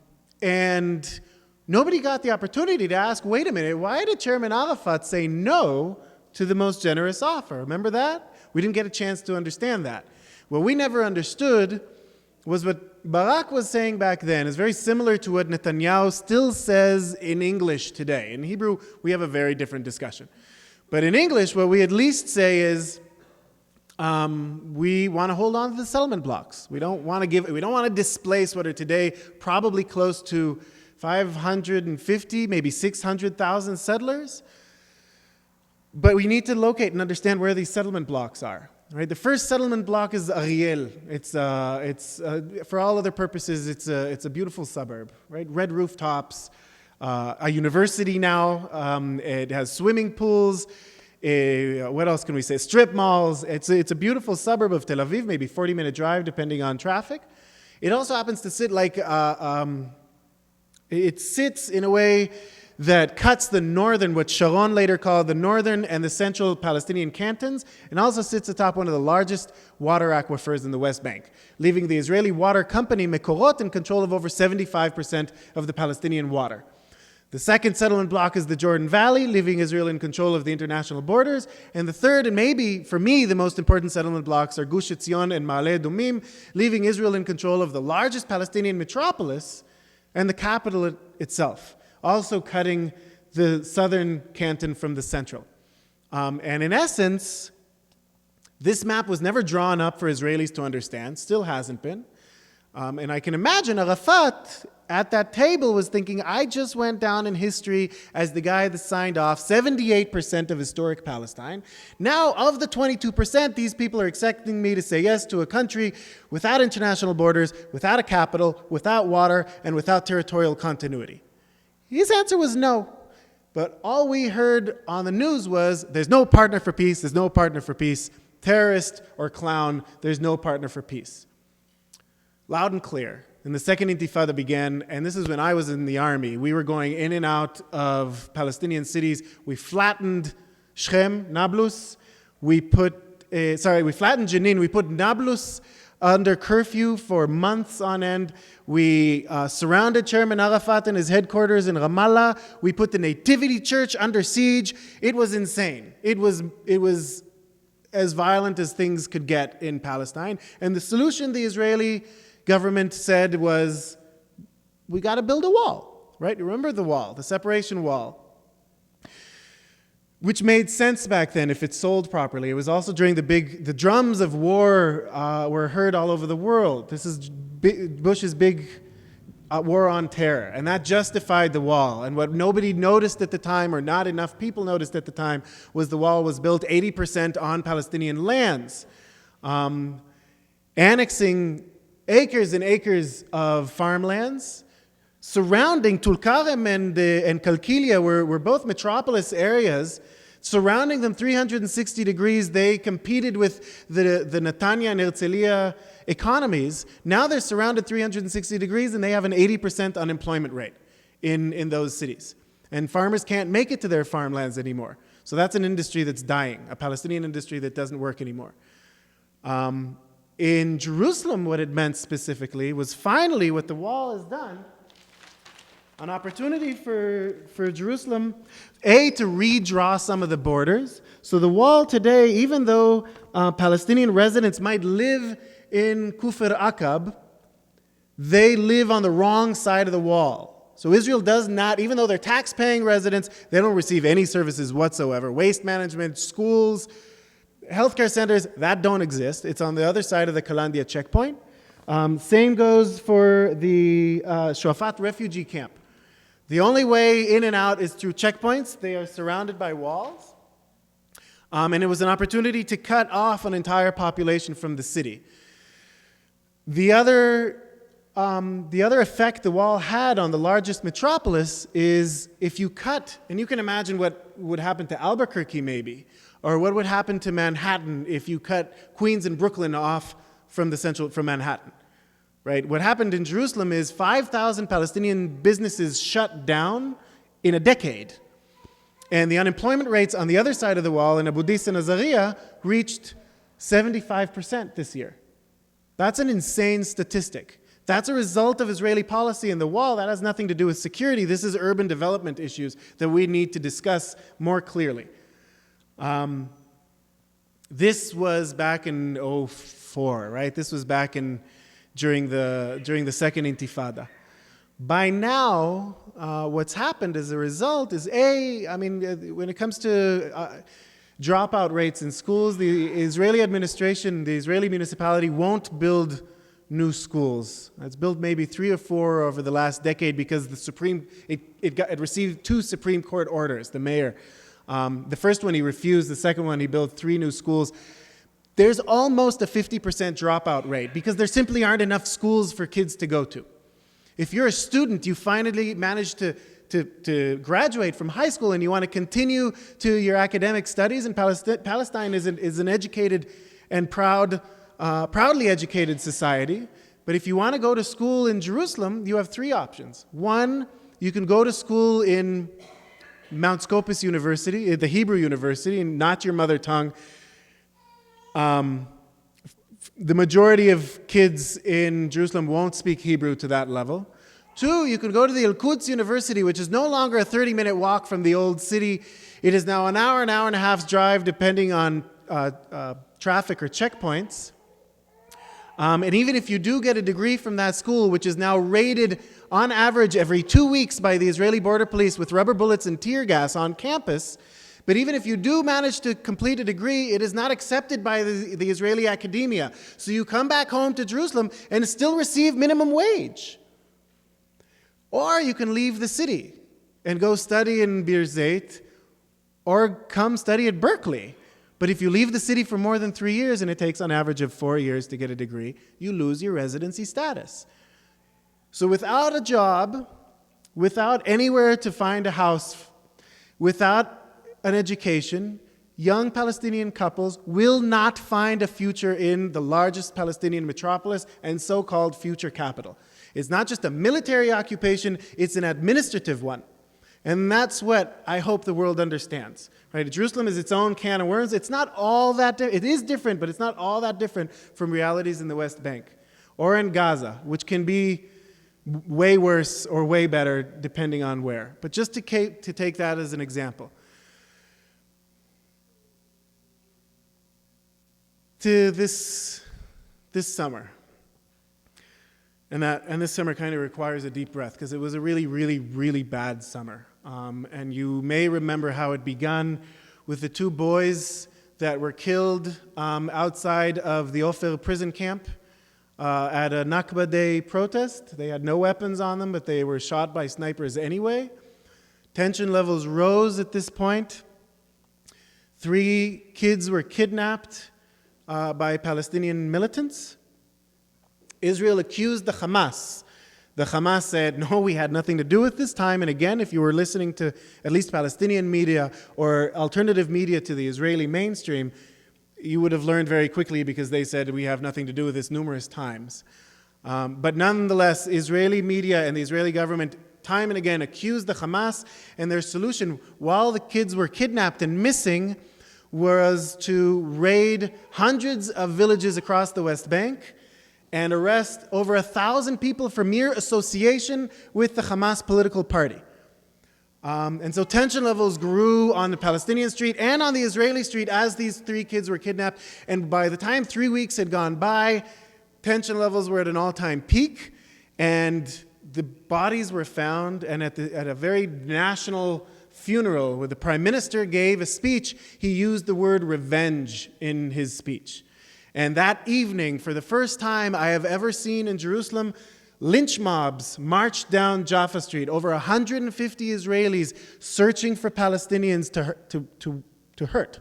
nobody got the opportunity to ask, wait a minute, why did Chairman Arafat say no to the most generous offer? Remember that? We didn't get a chance to understand that. What we never understood was what Barak was saying back then is very similar to what Netanyahu still says in English today. In Hebrew, we have a very different discussion. But in English, what we at least say is, we want to hold on to the settlement blocks. We don't want to displace what are today probably close to 550, maybe 600,000 settlers. But we need to locate and understand where these settlement blocks are. Right? The first settlement block is Ariel. It's for all other purposes, it's a beautiful suburb. Right? Red rooftops, a university now. It has swimming pools. What else can we say? Strip malls. It's a beautiful suburb of Tel Aviv, maybe 40-minute drive depending on traffic. It also happens to sit like it sits in a way that cuts the northern, what Sharon later called the northern and the central Palestinian cantons, and also sits atop one of the largest water aquifers in the West Bank, leaving the Israeli water company Mekorot in control of over 75% of the Palestinian water. The second settlement block is the Jordan Valley, leaving Israel in control of the international borders. And the third, and maybe for me the most important settlement blocks, are Gush Etzion and Ma'ale Adumim, leaving Israel in control of the largest Palestinian metropolis and the capital itself, also cutting the southern canton from the central. And in essence, this map was never drawn up for Israelis to understand, still hasn't been. And I can imagine Arafat at that table was thinking, I just went down in history as the guy that signed off 78% of historic Palestine. Now, of the 22%, these people are expecting me to say yes to a country without international borders, without a capital, without water, and without territorial continuity. His answer was no. But all we heard on the news was, there's no partner for peace, there's no partner for peace. Terrorist or clown, there's no partner for peace. Loud and clear. And the second Intifada began, and this is when I was in the army. We were going in and out of Palestinian cities. We flattened Shechem, Nablus. We flattened Jenin. We put Nablus under curfew for months on end. We surrounded Chairman Arafat and his headquarters in Ramallah. We put the Nativity Church under siege. It was insane. It was as violent as things could get in Palestine. And the solution the Israeli government said was, we got to build a wall, right? Remember the wall, the separation wall, which made sense back then if it's sold properly. It was also during the drums of war were heard all over the world. This is Bush's big war on terror, and that justified the wall. And what nobody noticed at the time, or not enough people noticed at the time, was the wall was built 80% on Palestinian lands, annexing acres and acres of farmlands surrounding Tulkarem and Kalkilia were both metropolis areas. Surrounding them 360 degrees, they competed with the Netanya and Herzliya economies. Now they're surrounded 360 degrees and they have an 80% unemployment rate in those cities. And farmers can't make it to their farmlands anymore. So that's an industry that's dying, a Palestinian industry that doesn't work anymore. In Jerusalem, what it meant specifically was finally what the wall has done, an opportunity for Jerusalem, to redraw some of the borders. So the wall today, even though Palestinian residents might live in Kufr Aqab, they live on the wrong side of the wall. So Israel does not, even though they're tax-paying residents, they don't receive any services whatsoever. Waste management, schools, healthcare centers, that don't exist. It's on the other side of the Kalandia checkpoint. Same goes for the Shafat refugee camp. The only way in and out is through checkpoints. They are surrounded by walls. And it was an opportunity to cut off an entire population from the city. The other effect the wall had on the largest metropolis is if you cut, and you can imagine what would happen to Albuquerque maybe, or what would happen to Manhattan if you cut Queens and Brooklyn off from Manhattan. Right? What happened in Jerusalem is 5,000 Palestinian businesses shut down in a decade. And the unemployment rates on the other side of the wall in Abu Dis and Azariah reached 75% this year. That's an insane statistic. That's a result of Israeli policy in the wall. That has nothing to do with security. This is urban development issues that we need to discuss more clearly. This was back in 2004, right? This was back during the second Intifada. By now, what's happened as a result is when it comes to dropout rates in schools. The Israeli administration, the Israeli municipality won't build new schools. It's built maybe 3 or 4 over the last decade because it received 2 Supreme Court orders, the mayor. The first one he refused, the second one he built 3 new schools. There's almost a 50% dropout rate because there simply aren't enough schools for kids to go to. If you're a student, you finally managed to graduate from high school and you want to continue to your academic studies, and Palestine is an educated and proudly educated society. But if you want to go to school in Jerusalem, you have 3 options. 1, you can go to school in Mount Scopus University, the Hebrew University, and not your mother tongue. The majority of kids in Jerusalem won't speak Hebrew to that level. 2, you can go to the Kurz University, which is no longer a 30-minute walk from the old city. It is now an hour and a half's drive, depending on traffic or checkpoints. And even if you do get a degree from that school, which is now raided on average every 2 weeks by the Israeli border police with rubber bullets and tear gas on campus, but even if you do manage to complete a degree, it is not accepted by the Israeli academia. So you come back home to Jerusalem and still receive minimum wage. Or you can leave the city and go study in Bir Zeit or come study at Berkeley. But if you leave the city for more than 3 years, and it takes on average of 4 years to get a degree, you lose your residency status. So without a job, without anywhere to find a house, without an education, young Palestinian couples will not find a future in the largest Palestinian metropolis and so-called future capital. It's not just a military occupation, it's an administrative one. And that's what I hope the world understands. Right? Jerusalem is its own can of worms. It's not all that it is different, but it's not all that different from realities in the West Bank or in Gaza, which can be way worse or way better depending on where. But just to take that as an example. To this summer. And this summer kind of requires a deep breath because it was a really, really, really bad summer. And you may remember how it began with the 2 boys that were killed outside of the Ofer prison camp at a Nakba Day protest. They had no weapons on them, but they were shot by snipers anyway. Tension levels rose at this point. 3 kids were kidnapped by Palestinian militants. Israel accused the Hamas. The Hamas said, no, we had nothing to do with this time. And again, if you were listening to at least Palestinian media or alternative media to the Israeli mainstream, you would have learned very quickly because they said we have nothing to do with this numerous times. But nonetheless, Israeli media and the Israeli government time and again accused the Hamas, and their solution, while the kids were kidnapped and missing, was to raid hundreds of villages across the West Bank and arrest over 1,000 people for mere association with the Hamas political party. And so tension levels grew on the Palestinian street and on the Israeli street as these 3 kids were kidnapped. And by the time 3 weeks had gone by, tension levels were at an all-time peak, and the bodies were found. And at a very national funeral where the prime minister gave a speech, he used the word revenge in his speech. And that evening, for the first time I have ever seen in Jerusalem, lynch mobs marched down Jaffa Street, over 150 Israelis searching for Palestinians to hurt,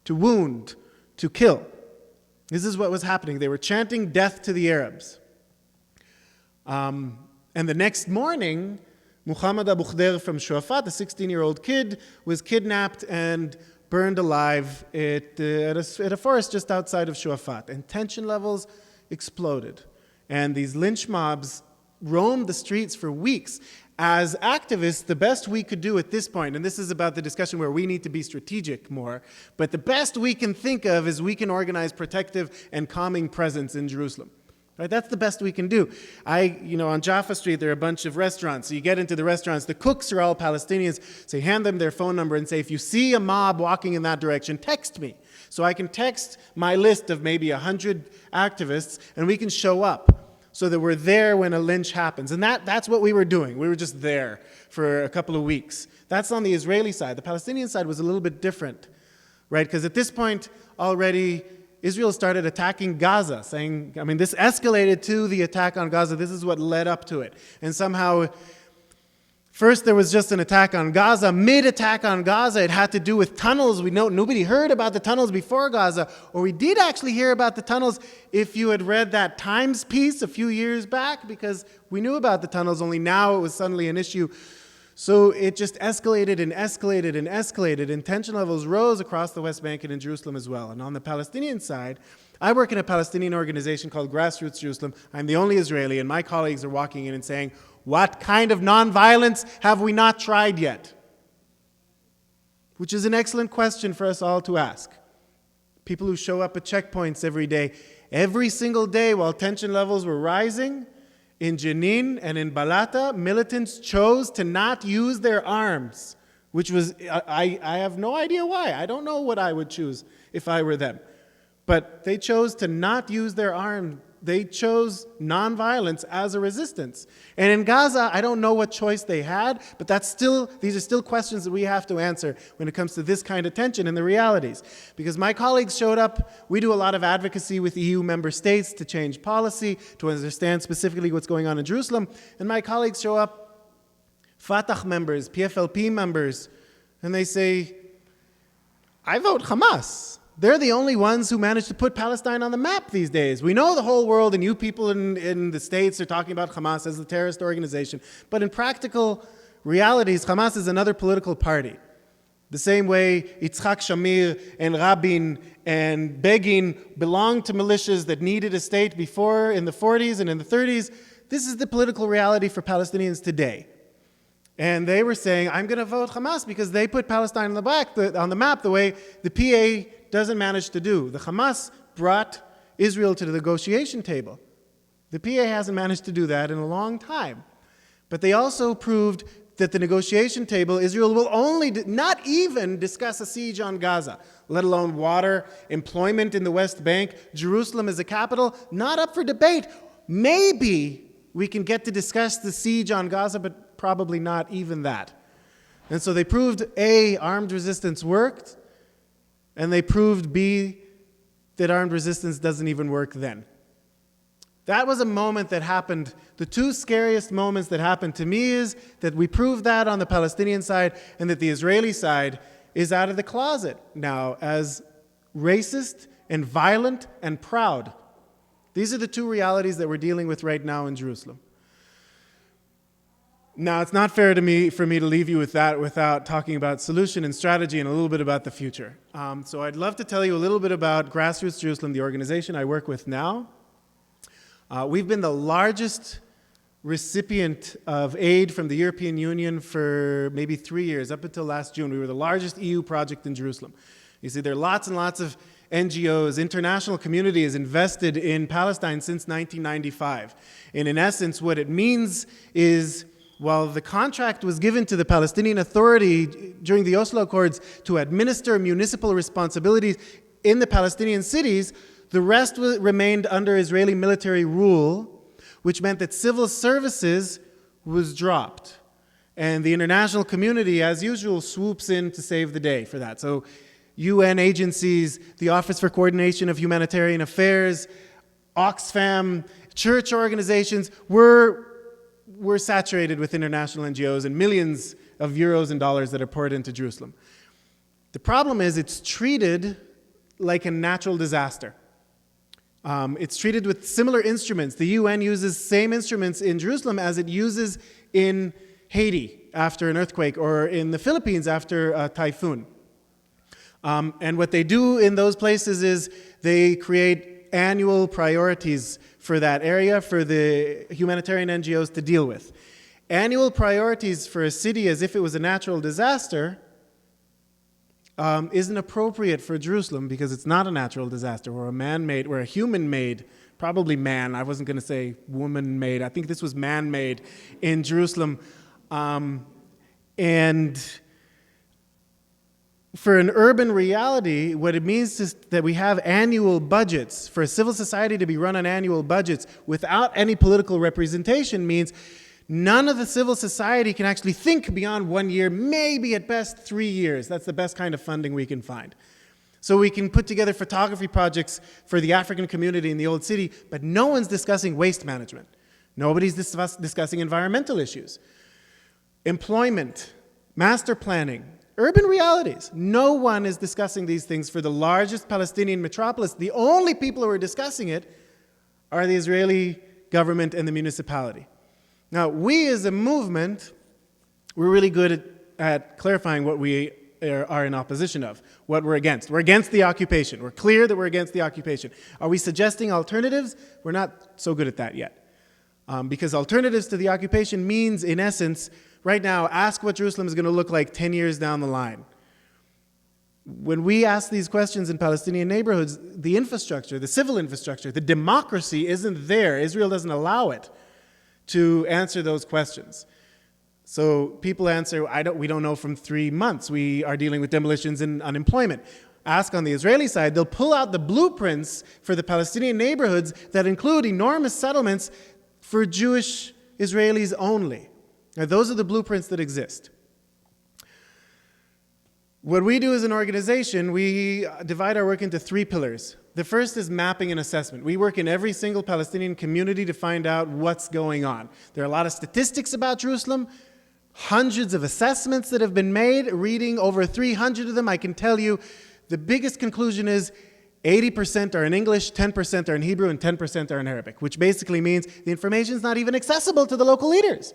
to wound, to kill. This is what was happening. They were chanting death to the Arabs. And the next morning, Muhammad Abu Khder from Shuafat, a 16-year-old kid, was kidnapped and burned alive at a forest just outside of Shuafat. And tension levels exploded. And these lynch mobs roamed the streets for weeks. As activists, the best we could do at this point, and this is about the discussion where we need to be strategic more, but the best we can think of is we can organize protective and calming presence in Jerusalem. Right? That's the best we can do. On Jaffa Street, there are a bunch of restaurants. So you get into the restaurants. The cooks are all Palestinians. So you hand them their phone number and say, if you see a mob walking in that direction, text me. So I can text my list of maybe 100 activists, and we can show up so that we're there when a lynch happens. And that's what we were doing. We were just there for a couple of weeks. That's on the Israeli side. The Palestinian side was a little bit different. right? Because at this point already, Israel started attacking Gaza, saying, this escalated to the attack on Gaza. This is what led up to it. And somehow, first there was just an attack on Gaza. Mid-attack on Gaza, it had to do with tunnels. We know nobody heard about the tunnels before Gaza, or we did actually hear about the tunnels if you had read that Times piece a few years back, because we knew about the tunnels, only now it was suddenly an issue. So it just escalated and escalated and escalated, and tension levels rose across the West Bank and in Jerusalem as well. And on the Palestinian side, I work in a Palestinian organization called Grassroots Jerusalem. I'm the only Israeli, and my colleagues are walking in and saying, what kind of nonviolence have we not tried yet? Which is an excellent question for us all to ask. People who show up at checkpoints every single day while tension levels were rising, in Jenin and in Balata, militants chose to not use their arms, which was, I have no idea why. I don't know what I would choose if I were them. But they chose to not use their arms. They chose nonviolence as a resistance. And in Gaza, I don't know what choice they had, but these are still questions that we have to answer when it comes to this kind of tension and the realities. Because my colleagues showed up, we do a lot of advocacy with EU member states to change policy, to understand specifically what's going on in Jerusalem. And my colleagues show up, Fatah members, PFLP members, and they say, I vote Hamas. They're the only ones who managed to put Palestine on the map these days. We know the whole world, and you people in the States are talking about Hamas as a terrorist organization. But in practical realities, Hamas is another political party. The same way Yitzhak Shamir and Rabin and Begin belonged to militias that needed a state before in the 40s and in the 30s. This is the political reality for Palestinians today. And they were saying, I'm going to vote Hamas because they put Palestine on the map the way the PA doesn't manage to do. The Hamas brought Israel to the negotiation table. The PA hasn't managed to do that in a long time. But they also proved that the negotiation table, Israel will not even discuss a siege on Gaza, let alone water, employment in the West Bank, Jerusalem as a capital, not up for debate. Maybe we can get to discuss the siege on Gaza, but probably not even that. And so they proved A, armed resistance worked, and they proved B, that armed resistance doesn't even work then. That was a moment that happened. The two scariest moments that happened to me is that we proved that on the Palestinian side, and that the Israeli side is out of the closet now as racist and violent and proud. These are the two realities that we're dealing with right now in Jerusalem. Now, it's not fair for me to leave you with that without talking about solution and strategy and a little bit about the future. So I'd love to tell you a little bit about Grassroots Jerusalem, the organization I work with now. We've been the largest recipient of aid from the European Union for maybe 3 years. Up until last June, we were the largest EU project in Jerusalem. You see, there are lots and lots of NGOs, international community has invested in Palestine since 1995. And in essence, what it means is, while the contract was given to the Palestinian Authority during the Oslo Accords to administer municipal responsibilities in the Palestinian cities, the rest remained under Israeli military rule, which meant that civil services was dropped. And the international community, as usual, swoops in to save the day for that. So UN agencies, the Office for Coordination of Humanitarian Affairs, Oxfam, church organizations were saturated with international NGOs and millions of euros and dollars that are poured into Jerusalem. The problem is it's treated like a natural disaster. It's treated with similar instruments. The UN uses same instruments in Jerusalem as it uses in Haiti after an earthquake or in the Philippines after a typhoon. And what they do in those places is they create annual priorities for that area for the humanitarian NGOs to deal with. Annual priorities for a city as if it was a natural disaster isn't appropriate for Jerusalem because it's not a natural disaster or a human-made, probably man, I wasn't going to say woman-made, I think this was man-made in Jerusalem. And for an urban reality, what it means is that we have annual budgets. For a civil society to be run on annual budgets without any political representation means none of the civil society can actually think beyond 1 year, maybe at best 3 years. That's the best kind of funding we can find. So we can put together photography projects for the African community in the Old City, but no one's discussing waste management. Nobody's discussing environmental issues, employment, master planning, urban realities. No one is discussing these things for the largest Palestinian metropolis. The only people who are discussing it are the Israeli government and the municipality. Now, we as a movement, we're really good at clarifying what we are in opposition of, what we're against. We're against the occupation. We're clear that we're against the occupation. Are we suggesting alternatives? We're not so good at that yet. Because alternatives to the occupation means, in essence, right now, ask what Jerusalem is going to look like 10 years down the line. When we ask these questions in Palestinian neighborhoods, the infrastructure, the civil infrastructure, the democracy isn't there. Israel doesn't allow it to answer those questions. So people answer, we don't know from 3 months. We are dealing with demolitions and unemployment. Ask on the Israeli side, they'll pull out the blueprints for the Palestinian neighborhoods that include enormous settlements for Jewish Israelis only. Now, those are the blueprints that exist. What we do as an organization, we divide our work into 3 pillars. The first is mapping and assessment. We work in every single Palestinian community to find out what's going on. There are a lot of statistics about Jerusalem, hundreds of assessments that have been made. Reading over 300 of them, I can tell you the biggest conclusion is 80% are in English, 10% are in Hebrew, and 10% are in Arabic, which basically means the information is not even accessible to the local leaders.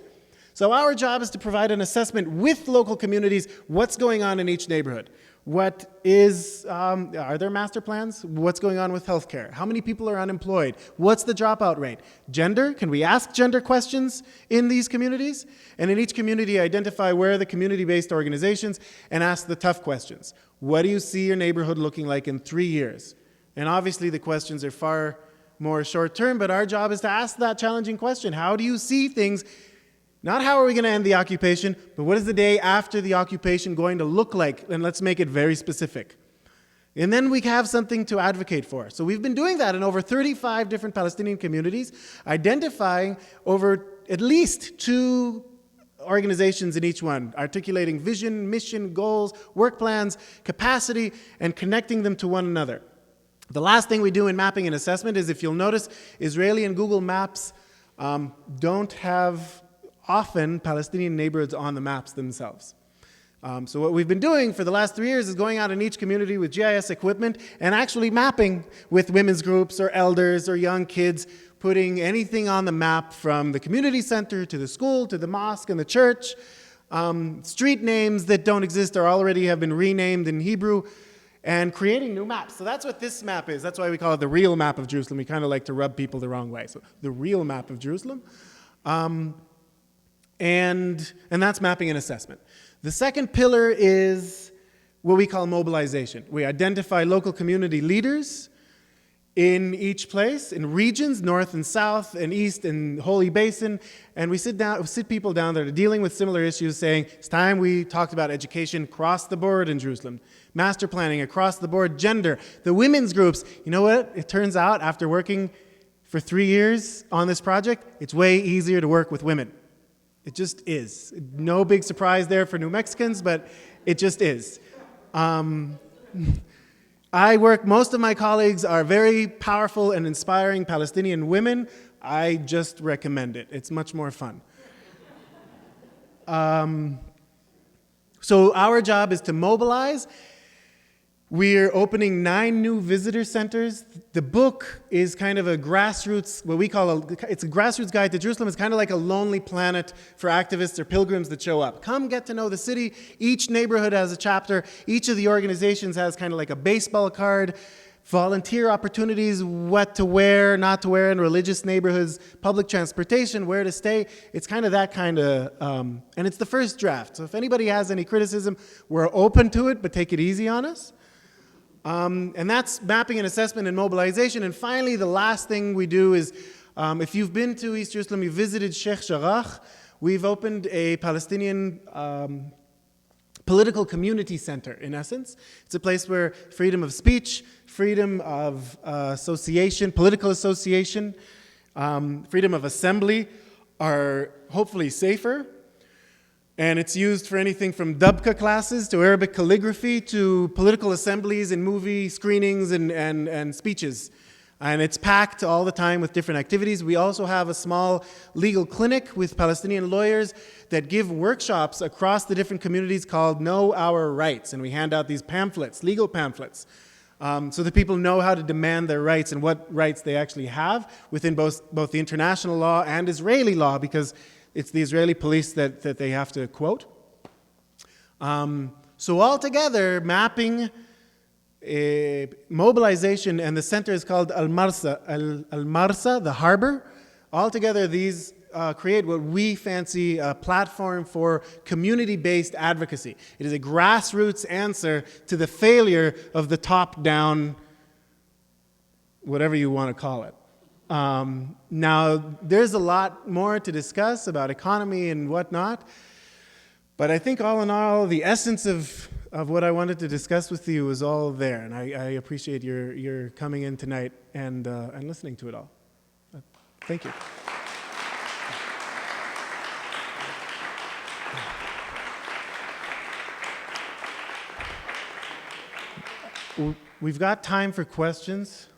So our job is to provide an assessment with local communities, what's going on in each neighborhood. Are there master plans? What's going on with healthcare? How many people are unemployed? What's the dropout rate? Gender? Can we ask gender questions in these communities? And in each community, identify where are the community-based organizations and ask the tough questions. What do you see your neighborhood looking like in 3 years? And obviously the questions are far more short-term, but our job is to ask that challenging question. How do you see things? Not how are we going to end the occupation, but what is the day after the occupation going to look like? And let's make it very specific. And then we have something to advocate for. So we've been doing that in over 35 different Palestinian communities, identifying over at least 2 organizations in each one, articulating vision, mission, goals, work plans, capacity, and connecting them to one another. The last thing we do in mapping and assessment is, if you'll notice, Israeli and Google Maps don't have often Palestinian neighborhoods on the maps themselves. So what we've been doing for the last 3 years is going out in each community with GIS equipment and actually mapping with women's groups or elders or young kids, putting anything on the map from the community center to the school to the mosque and the church. Street names that don't exist or already have been renamed in Hebrew, and creating new maps. So that's what this map is. That's why we call it the real map of Jerusalem. We kind of like to rub people the wrong way. So the real map of Jerusalem. And that's mapping and assessment. The second pillar is what we call mobilization. We identify local community leaders in each place, in regions, north and south and east and Holy Basin, and we sit people down that are dealing with similar issues, saying, it's time we talked about education across the board in Jerusalem, master planning across the board, gender, the women's groups. You know what? It turns out, after working for 3 years on this project, it's way easier to work with women. It just is. No big surprise there for New Mexicans, but it just is. Most of my colleagues are very powerful and inspiring Palestinian women. I just recommend it. It's much more fun. So our job is to mobilize. We're opening 9 new visitor centers. The book is kind of a grassroots, it's a grassroots guide to Jerusalem. It's kind of like a lonely planet for activists or pilgrims that show up. Come get to know the city. Each neighborhood has a chapter. Each of the organizations has kind of like a baseball card, volunteer opportunities, what to wear, not to wear in religious neighborhoods, public transportation, where to stay. It's kind of that kind of, and it's the first draft. So if anybody has any criticism, we're open to it, but take it easy on us. And that's mapping and assessment and mobilization. And finally, the last thing we do is, if you've been to East Jerusalem, you visited Sheikh Jarrah, we've opened a Palestinian political community center, in essence. It's a place where freedom of speech, freedom of association, political association, freedom of assembly are hopefully safer. And it's used for anything from Dubka classes to Arabic calligraphy to political assemblies and movie screenings and speeches. And it's packed all the time with different activities. We also have a small legal clinic with Palestinian lawyers that give workshops across the different communities called Know Our Rights. And we hand out these pamphlets, legal pamphlets, so that people know how to demand their rights and what rights they actually have within both the international law and Israeli law, because it's the Israeli police that they have to quote. So altogether, mapping, mobilization, and the center is called Al-Marsa, the harbor. Altogether, these create what we fancy a platform for community-based advocacy. It is a grassroots answer to the failure of the top-down, whatever you want to call it. Now, there's a lot more to discuss about economy and whatnot, but I think all in all, the essence of what I wanted to discuss with you is all there, and I appreciate your coming in tonight and listening to it all. Thank you. We've got time for questions.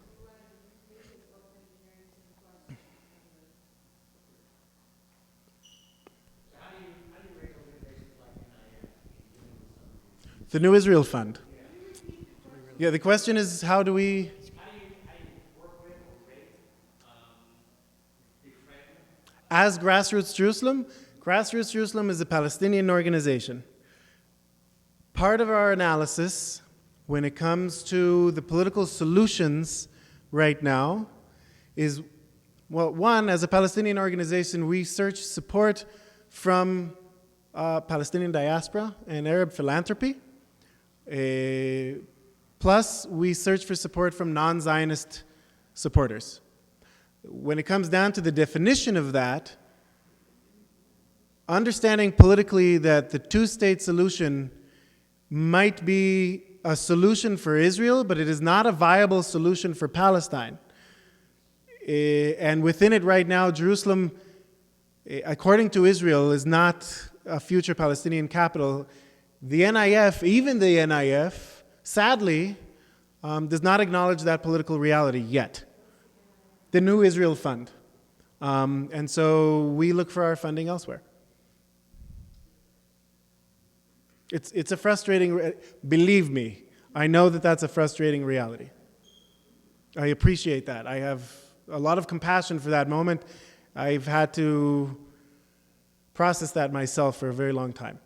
The New Israel Fund. Yeah, the question is, how do we... As Grassroots Jerusalem? Grassroots Jerusalem is a Palestinian organization. Part of our analysis, when it comes to the political solutions right now, is, well, one, as a Palestinian organization, we search support from Palestinian diaspora and Arab philanthropy. Plus, we search for support from non-Zionist supporters. When it comes down to the definition of that, understanding politically that the two-state solution might be a solution for Israel, but it is not a viable solution for Palestine. And within it right now, Jerusalem, according to Israel, is not a future Palestinian capital. The NIF, even the NIF, sadly, does not acknowledge that political reality yet. The New Israel Fund. And so we look for our funding elsewhere. It's a frustrating, believe me, I know that that's a frustrating reality. I appreciate that. I have a lot of compassion for that moment. I've had to process that myself for a very long time.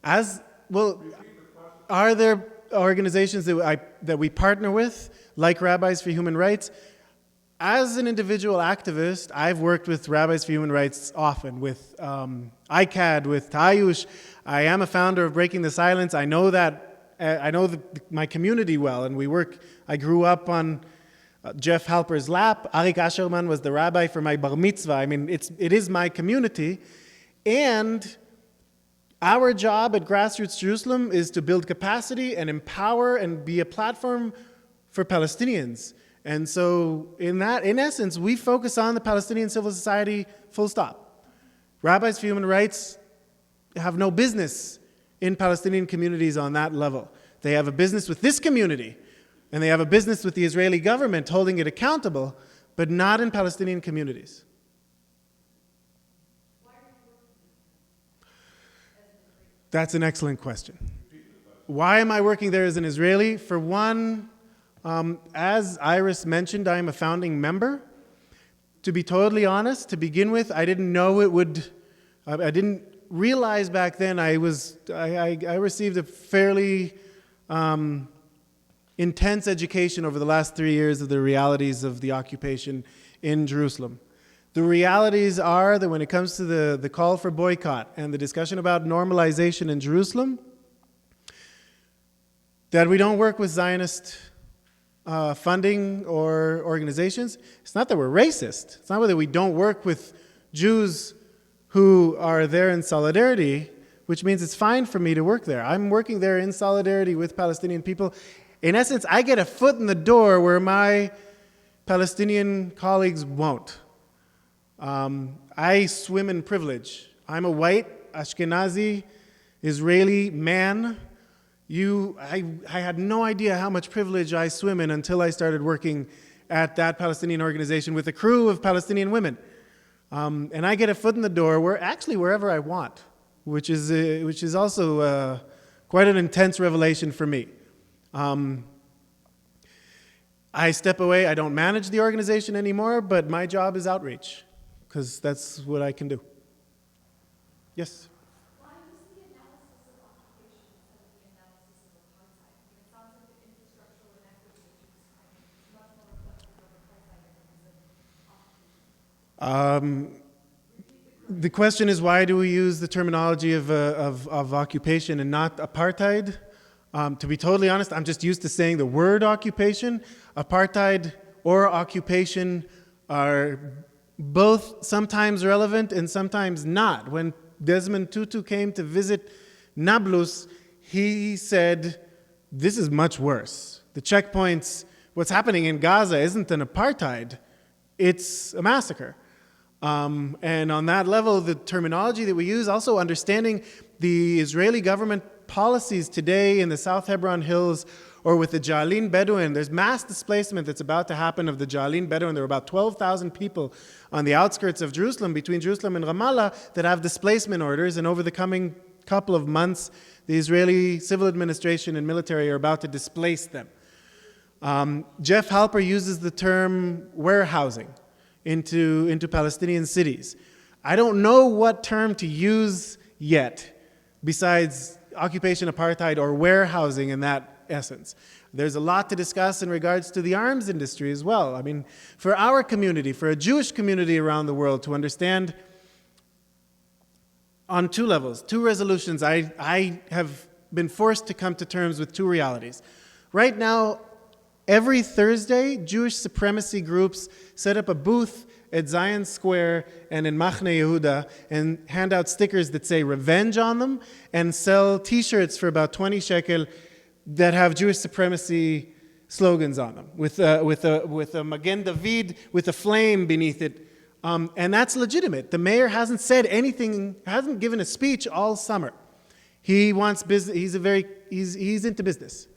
As well, are there organizations that we partner with, like Rabbis for Human Rights? As an individual activist, I've worked with Rabbis for Human Rights often, with ICAD, with Tayush. I am a founder of Breaking the Silence. I know my community well, and we work. I grew up on Jeff Halper's lap. Arik Asherman was the rabbi for my bar mitzvah. I mean, it is my community, and our job at Grassroots Jerusalem is to build capacity and empower and be a platform for Palestinians. And so in essence, we focus on the Palestinian civil society, full stop. Rabbis for Human Rights have no business in Palestinian communities on that level. They have a business with this community, and they have a business with the Israeli government holding it accountable, but not in Palestinian communities. That's an excellent question. Why am I working there as an Israeli? For one, as Iris mentioned, I am a founding member. To be totally honest, to begin with, I didn't know it would, I didn't realize back then I received a fairly intense education over the last 3 years of the realities of the occupation in Jerusalem. The realities are that when it comes to the call for boycott and the discussion about normalization in Jerusalem, that we don't work with Zionist funding or organizations. It's not that we're racist. It's not that we don't work with Jews who are there in solidarity, which means it's fine for me to work there. I'm working there in solidarity with Palestinian people. In essence, I get a foot in the door where my Palestinian colleagues won't. I swim in privilege. I'm a white, Ashkenazi, Israeli man. I had no idea how much privilege I swim in until I started working at that Palestinian organization with a crew of Palestinian women. And I get a foot in the door wherever I want, which is also quite an intense revelation for me. I step away. I don't manage the organization anymore, but my job is outreach, because that's what I can do. Yes? Why use the analysis of occupation instead of the analysis of apartheid? It sounds like the infrastructural inequity that you're describing is much more reflective of apartheid than it is of occupation. The question is, why do we use the terminology of occupation and not apartheid? To be totally honest, I'm just used to saying the word occupation. Apartheid or occupation are both sometimes relevant and sometimes not. When Desmond Tutu came to visit Nablus, he said, this is much worse. The checkpoints, what's happening in Gaza isn't an apartheid, it's a massacre. And on that level, the terminology that we use, also understanding the Israeli government policies today in the South Hebron Hills or with the Ja'alin Bedouin. There's mass displacement that's about to happen of the Ja'alin Bedouin. There are about 12,000 people on the outskirts of Jerusalem, between Jerusalem and Ramallah, that have displacement orders. And over the coming couple of months, the Israeli civil administration and military are about to displace them. Jeff Halper uses the term warehousing into Palestinian cities. I don't know what term to use yet besides occupation, apartheid, or warehousing in that essence. There's a lot to discuss in regards to the arms industry as well. I mean, for our community, for a Jewish community around the world to understand on two levels, two resolutions, I have been forced to come to terms with two realities. Right now, every Thursday, Jewish supremacy groups set up a booth at Zion Square and in Machne Yehuda and hand out stickers that say revenge on them and sell t-shirts for about 20 shekel that have Jewish supremacy slogans on them with a Magen David with a flame beneath it. And that's legitimate. The mayor hasn't said anything, hasn't given a speech all summer. He wants business, he's into business.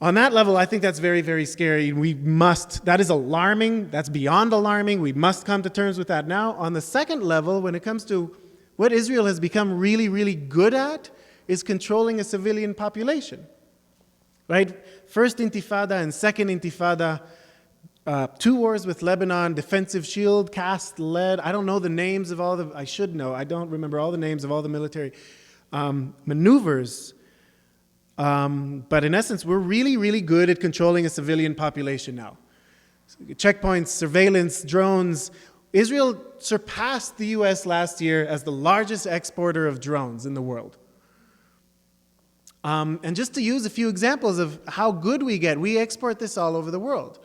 On that level, I think that's very, very scary. That is alarming. That's beyond alarming. We must come to terms with that now. On the second level, when it comes to what Israel has become really, really good at, is controlling a civilian population. Right? First Intifada and Second Intifada, 2 wars with Lebanon, defensive shield, cast lead. I don't know the names of I should know. I don't remember all the names of all the military maneuvers. But in essence, we're really, really good at controlling a civilian population now. Checkpoints, surveillance, drones. Israel surpassed the US last year as the largest exporter of drones in the world. And just to use a few examples of how good we get, we export this all over the world.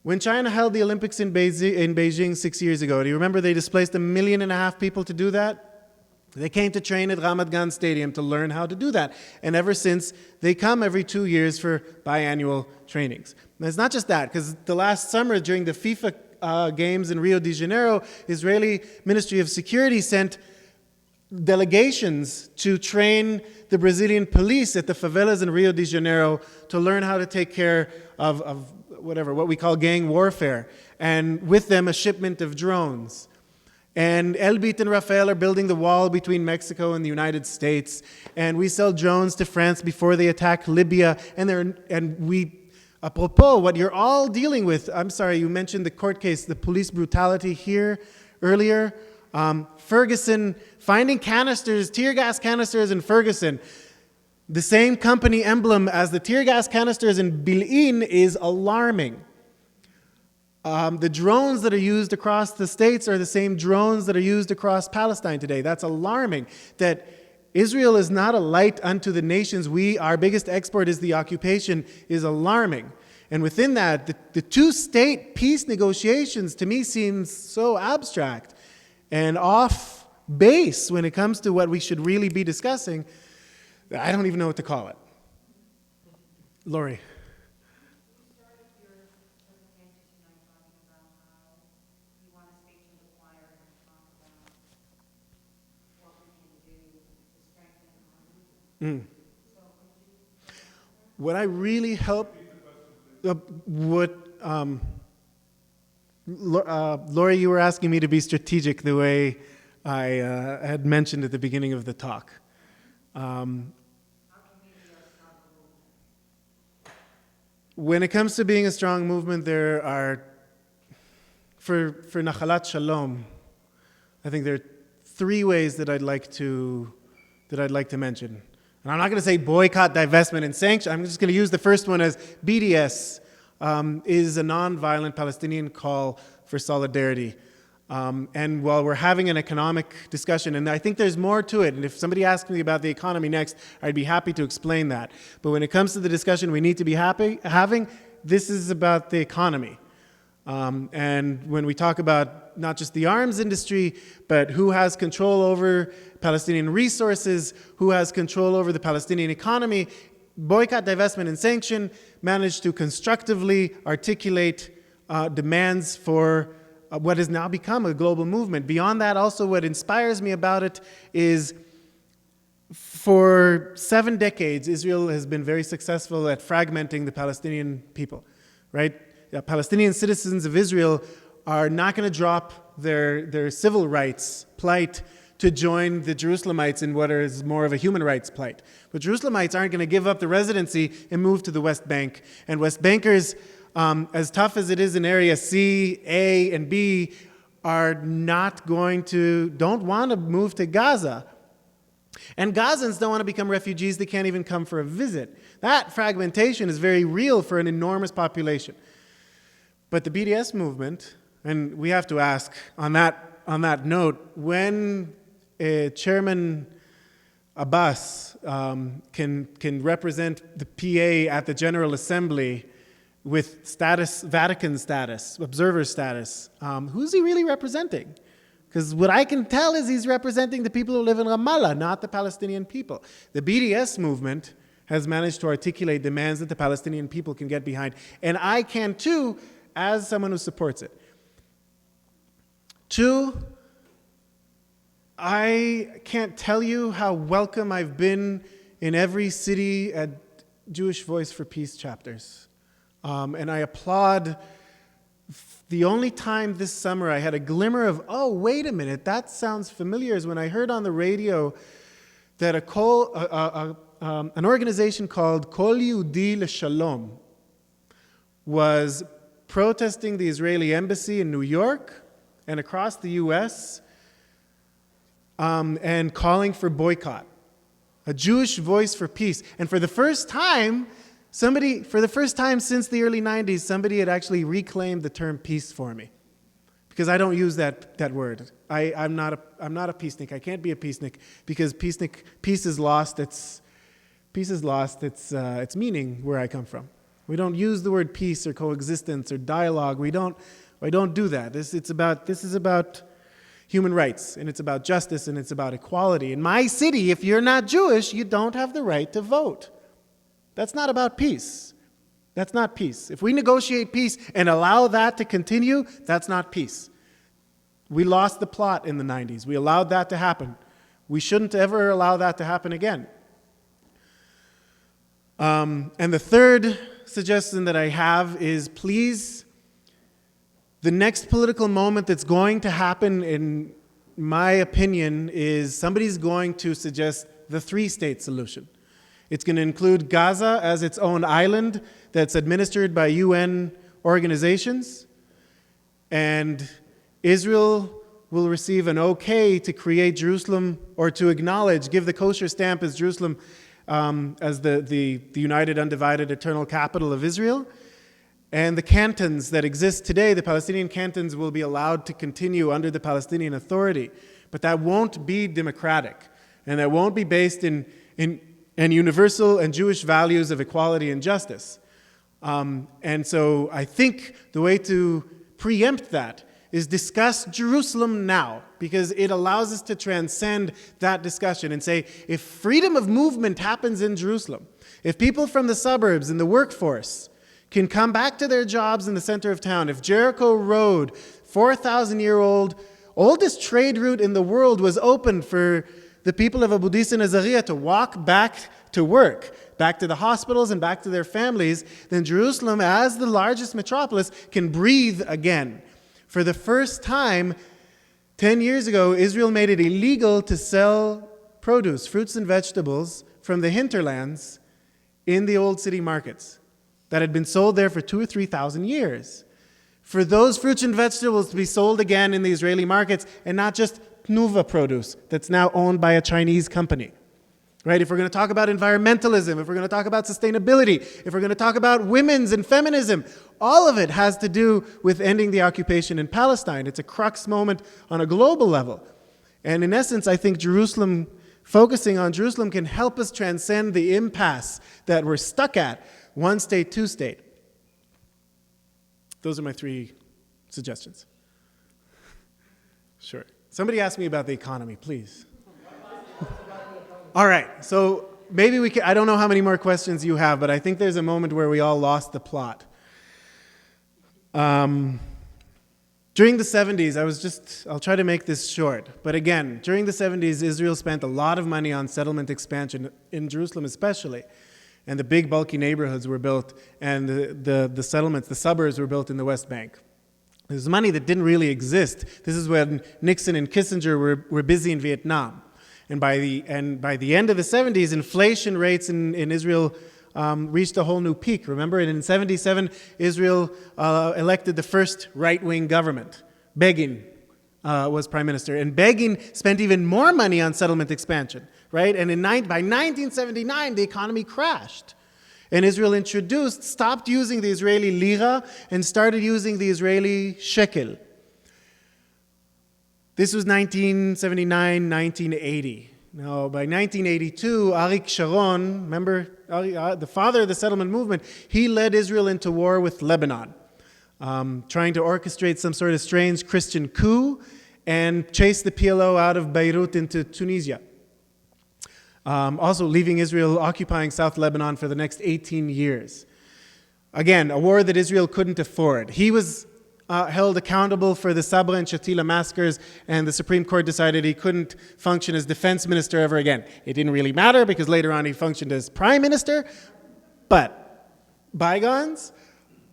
When China held the Olympics in Beijing 6 years ago, do you remember they displaced 1.5 million people to do that? They came to train at Ramat Gan Stadium to learn how to do that. And ever since, they come every 2 years for biannual trainings. And it's not just that, because the last summer during the FIFA games in Rio de Janeiro, Israeli Ministry of Security sent delegations to train the Brazilian police at the favelas in Rio de Janeiro to learn how to take care of what we call gang warfare. And with them, a shipment of drones. And Elbit and Rafael are building the wall between Mexico and the United States. And we sell drones to France before they attack Libya. Apropos, what you're all dealing with, I'm sorry, you mentioned the court case, the police brutality here earlier. Ferguson, finding canisters, tear gas canisters in Ferguson. The same company emblem as the tear gas canisters in Bil'in is alarming. The drones that are used across the states are the same drones that are used across Palestine today. That's alarming. That Israel is not a light unto the nations. Our biggest export is the occupation, is alarming. And within that, the two-state peace negotiations to me seems so abstract and off base when it comes to what we should really be discussing. I don't even know what to call it. Lori. You started your What I really help, Lori, you were asking me to be strategic the way I had mentioned at the beginning of the talk. When it comes to being a strong movement, there are, for Nahalat Shalom, I think there are 3 ways that I'd like to mention. And I'm not going to say boycott, divestment, and sanction. I'm just going to use the first one as BDS is a nonviolent Palestinian call for solidarity. And while we're having an economic discussion, and I think there's more to it, and if somebody asks me about the economy next, I'd be happy to explain that. But when it comes to the discussion we need to be having, this is about the economy. And when we talk about not just the arms industry, but who has control over Palestinian resources, who has control over the Palestinian economy, boycott, divestment, and sanction managed to constructively articulate demands for what has now become a global movement. Beyond that, also what inspires me about it is for 7 decades, Israel has been very successful at fragmenting the Palestinian people, right? Palestinian citizens of Israel are not going to drop their civil rights plight to join the Jerusalemites in what is more of a human rights plight. But Jerusalemites aren't going to give up the residency and move to the West Bank. And West Bankers, as tough as it is in Area C, A, and B, don't want to move to Gaza. And Gazans don't want to become refugees. They can't even come for a visit. That fragmentation is very real for an enormous population. But the BDS movement, and we have to ask on that note, when Chairman Abbas can represent the PA at the General Assembly with Vatican status, observer status, who's he really representing? Because what I can tell is he's representing the people who live in Ramallah, not the Palestinian people. The BDS movement has managed to articulate demands that the Palestinian people can get behind. And I can too, as someone who supports it. 2, I can't tell you how welcome I've been in every city at Jewish Voice for Peace chapters. And I applaud. The only time this summer I had a glimmer of, oh, wait a minute, that sounds familiar, is when I heard on the radio that an organization called Kol Yehudi LeShalom was protesting the Israeli embassy in New York and across the U.S. And calling for boycott. A Jewish Voice for Peace. And for the first time since the early 90s, somebody had actually reclaimed the term peace for me. Because I don't use that word. I'm not a peacenik. I can't be a peacenik because peace has lost its meaning where I come from. We don't use the word peace or coexistence or dialogue. I don't do that. This is about human rights, and it's about justice, and it's about equality. In my city, if you're not Jewish, you don't have the right to vote. That's not about peace. That's not peace. If we negotiate peace and allow that to continue, that's not peace. We lost the plot in the 90s. We allowed that to happen. We shouldn't ever allow that to happen again. And the third suggestion that I have is, please, the next political moment that's going to happen, in my opinion, is somebody's going to suggest the 3-state solution. It's going to include Gaza as its own island that's administered by UN organizations, and Israel will receive an okay to create Jerusalem, or to acknowledge, give the kosher stamp as Jerusalem as the united, undivided, eternal capital of Israel. And the cantons that exist today, the Palestinian cantons, will be allowed to continue under the Palestinian Authority. But that won't be democratic, and that won't be based in universal and Jewish values of equality and justice. And so I think the way to preempt that is discuss Jerusalem now, because it allows us to transcend that discussion and say, if freedom of movement happens in Jerusalem, if people from the suburbs and the workforce can come back to their jobs in the center of town, if Jericho Road, 4,000-year-old, oldest trade route in the world, was open for the people of Abu Dis and Azariah to walk back to work, back to the hospitals and back to their families, then Jerusalem, as the largest metropolis, can breathe again. For the first time, 10 years ago, Israel made it illegal to sell produce, fruits and vegetables, from the hinterlands in the old city markets that had been sold there for 2,000 or 3,000 years. For those fruits and vegetables to be sold again in the Israeli markets and not just Tnuva produce that's now owned by a Chinese company. Right? If we're going to talk about environmentalism, if we're going to talk about sustainability, if we're going to talk about women's and feminism, all of it has to do with ending the occupation in Palestine. It's a crux moment on a global level. And in essence, I think focusing on Jerusalem can help us transcend the impasse that we're stuck at, one state, two state. Those are my 3 suggestions. Sure. Somebody ask me about the economy, please. All right, so maybe we can, I don't know how many more questions you have, but I think there's a moment where we all lost the plot. During the 70s, I'll try to make this short, but again, during the 70s, Israel spent a lot of money on settlement expansion, in Jerusalem especially, and the big bulky neighborhoods were built, and the settlements, the suburbs were built in the West Bank. There's money that didn't really exist. This is when Nixon and Kissinger were busy in Vietnam. And by the end of the 70s, inflation rates in Israel reached a whole new peak. Remember, in 77, Israel elected the first right-wing government. Begin was prime minister. And Begin spent even more money on settlement expansion, right? And by 1979, the economy crashed. And Israel stopped using the Israeli lira and started using the Israeli shekel. This was 1979, 1980. Now, by 1982, Arik Sharon, remember, the father of the settlement movement, he led Israel into war with Lebanon, trying to orchestrate some sort of strange Christian coup and chase the PLO out of Beirut into Tunisia. Also leaving Israel occupying South Lebanon for the next 18 years. Again, a war that Israel couldn't afford. He was held accountable for the Sabra and Shatila massacres, and the Supreme Court decided he couldn't function as defense minister ever again. It didn't really matter because later on he functioned as prime minister, but bygones.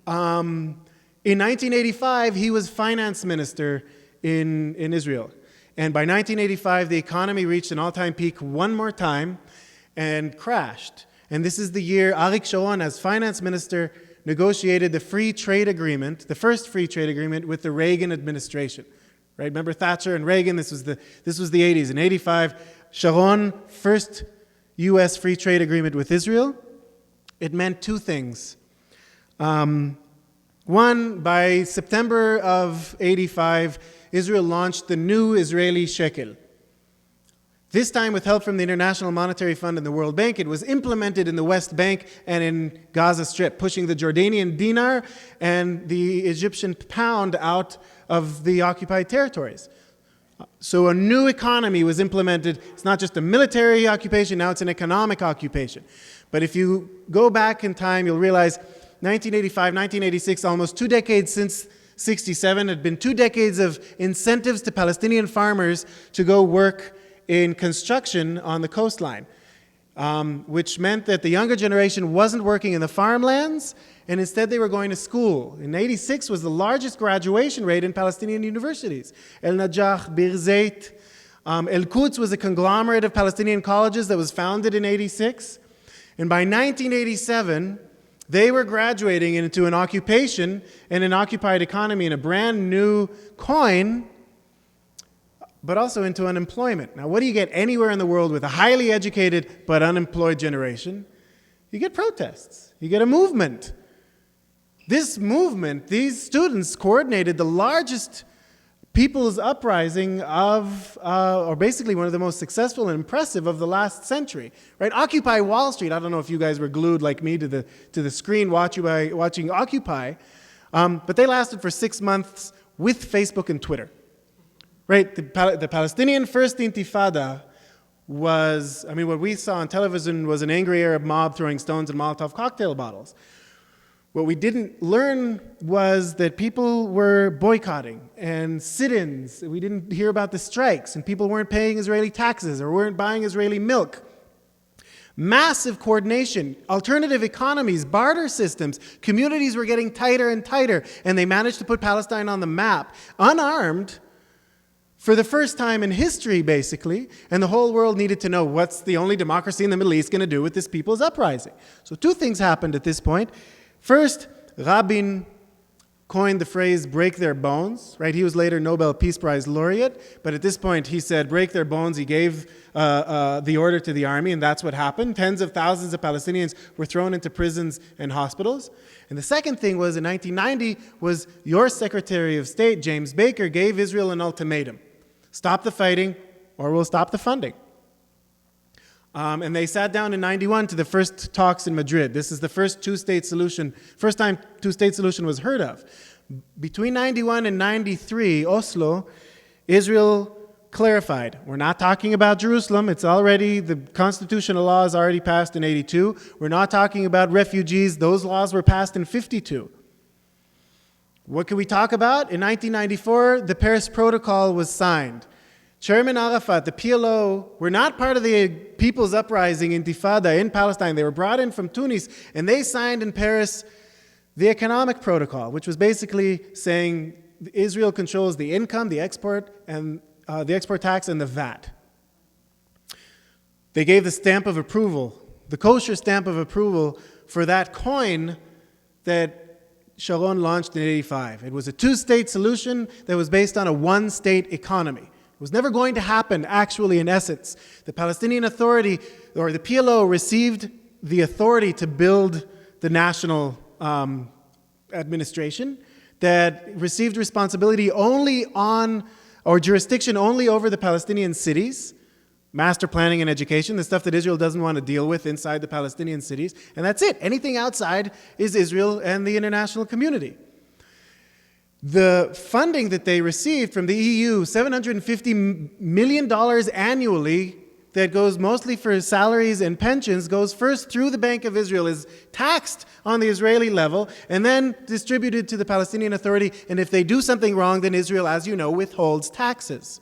In 1985, he was finance minister in Israel. And by 1985, the economy reached an all-time peak one more time and crashed. And this is the year Arik Sharon, as finance minister, negotiated the free trade agreement, the first free trade agreement with the Reagan administration. Right? Remember Thatcher and Reagan? This was the 80s. In 85, Sharon, first U.S. free trade agreement with Israel. It meant 2 things. One, by September of 85, Israel launched the new Israeli shekel. This time, with help from the International Monetary Fund and the World Bank, it was implemented in the West Bank and in Gaza Strip, pushing the Jordanian dinar and the Egyptian pound out of the occupied territories. So a new economy was implemented. It's not just a military occupation, now it's an economic occupation. But if you go back in time, you'll realize 1985, 1986, almost 2 decades since 67, had been 2 decades of incentives to Palestinian farmers to go work in construction on the coastline, which meant that the younger generation wasn't working in the farmlands, and instead they were going to school. In 86 was the largest graduation rate in Palestinian universities. El-Najah, Bir Zayt, El-Quds was a conglomerate of Palestinian colleges that was founded in 86. And by 1987, they were graduating into an occupation and an occupied economy in a brand new coin, but also into unemployment. Now, what do you get anywhere in the world with a highly educated but unemployed generation? You get protests. You get a movement. This movement, these students coordinated the largest people's uprising or basically one of the most successful and impressive of the last century. Right? Occupy Wall Street. I don't know if you guys were glued like me to the screen watching Occupy, but they lasted for 6 months with Facebook and Twitter. Right, the Palestinian First Intifada what we saw on television was an angry Arab mob throwing stones and Molotov cocktail bottles. What we didn't learn was that people were boycotting and sit-ins. We didn't hear about the strikes, and people weren't paying Israeli taxes or weren't buying Israeli milk. Massive coordination, alternative economies, barter systems. Communities were getting tighter and tighter, and they managed to put Palestine on the map, unarmed, for the first time in history, basically, and the whole world needed to know what's the only democracy in the Middle East going to do with this people's uprising. So two things happened at this point. First, Rabin coined the phrase break their bones, right? He was later Nobel Peace Prize laureate, but at this point he said break their bones. He gave the order to the army, and that's what happened. Tens of thousands of Palestinians were thrown into prisons and hospitals. And the second thing was in 1990 was your Secretary of State, James Baker, gave Israel an ultimatum. Stop the fighting or we'll stop the funding. And they sat down in 91 to the first talks in Madrid. This is the first first time two-state solution was heard of. Between 91 and 93, Oslo, Israel clarified. We're not talking about Jerusalem. The constitutional law is already passed in 82. We're not talking about refugees. Those laws were passed in 52. What can we talk about? In 1994, the Paris Protocol was signed. Chairman Arafat, the PLO, were not part of the People's Uprising Intifada in Palestine. They were brought in from Tunis, and they signed in Paris the Economic Protocol, which was basically saying Israel controls the income, the export, and the export tax, and the VAT. They gave the stamp of approval, the kosher stamp of approval, for that coin that Sharon launched in 85. It was a two-state solution that was based on a one-state economy. It was never going to happen, actually, in essence. The Palestinian Authority, or the PLO, received the authority to build the national administration that received responsibility only on, or jurisdiction only over the Palestinian cities, master planning and education, the stuff that Israel doesn't want to deal with inside the Palestinian cities, and that's it. Anything outside is Israel and the international community. The funding that they received from the EU, $750 million annually, that goes mostly for salaries and pensions, goes first through the Bank of Israel, is taxed on the Israeli level, and then distributed to the Palestinian Authority. And if they do something wrong, then Israel, as you know, withholds taxes.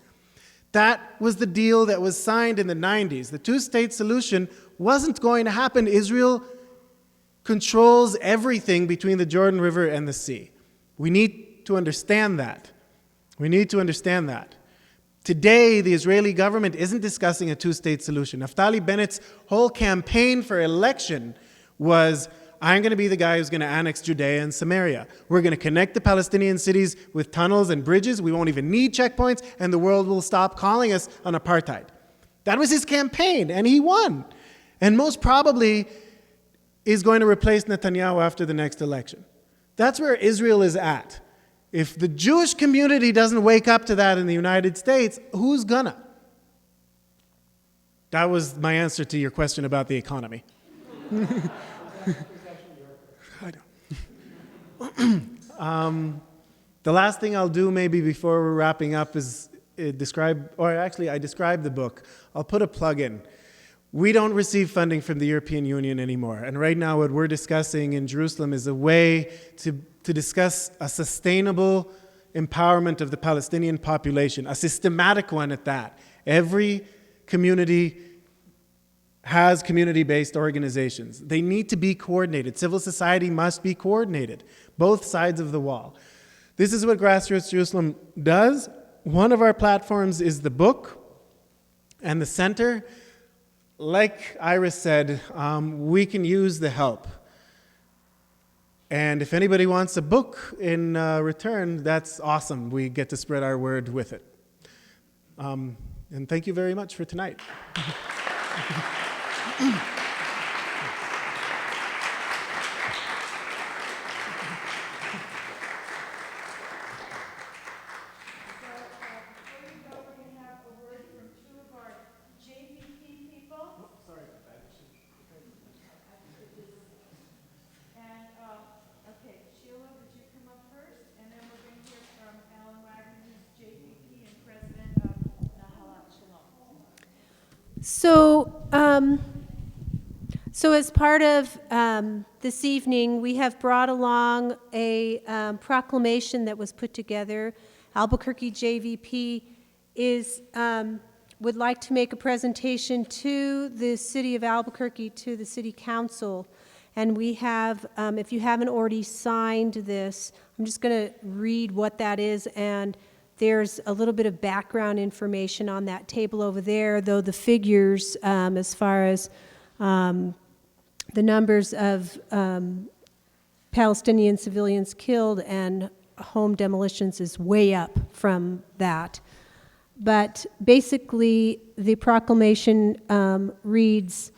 That was the deal that was signed in the 90s. The two-state solution wasn't going to happen. Israel controls everything between the Jordan River and the sea. We need to understand that. We need to understand that. Today, the Israeli government isn't discussing a two-state solution. Naftali Bennett's whole campaign for election was, I'm going to be the guy who's going to annex Judea and Samaria. We're going to connect the Palestinian cities with tunnels and bridges. We won't even need checkpoints, and the world will stop calling us on apartheid. That was his campaign, and he won. And most probably is going to replace Netanyahu after the next election. That's where Israel is at. If the Jewish community doesn't wake up to that in the United States, who's gonna? That was my answer to your question about the economy. I know. The last thing I'll do maybe before we're wrapping up is I describe the book. I'll put a plug in. We don't receive funding from the European Union anymore. And right now what we're discussing in Jerusalem is a way to discuss a sustainable empowerment of the Palestinian population, a systematic one at that. Every community has community-based organizations. They need to be coordinated. Civil society must be coordinated, both sides of the wall. This is what Grassroots Jerusalem does. One of our platforms is the book and the center. Like Iris said, we can use the help. And if anybody wants a book in return, that's awesome. We get to spread our word with it. And thank you very much for tonight. So as part of this evening, we have brought along a proclamation that was put together. Albuquerque JVP would like to make a presentation to the city of Albuquerque, to the city council. And we have, if you haven't already signed this, I'm just going to read what that is, and there's a little bit of background information on that table over there, though the figures as far as the numbers of Palestinian civilians killed and home demolitions is way up from that. But basically, the proclamation reads,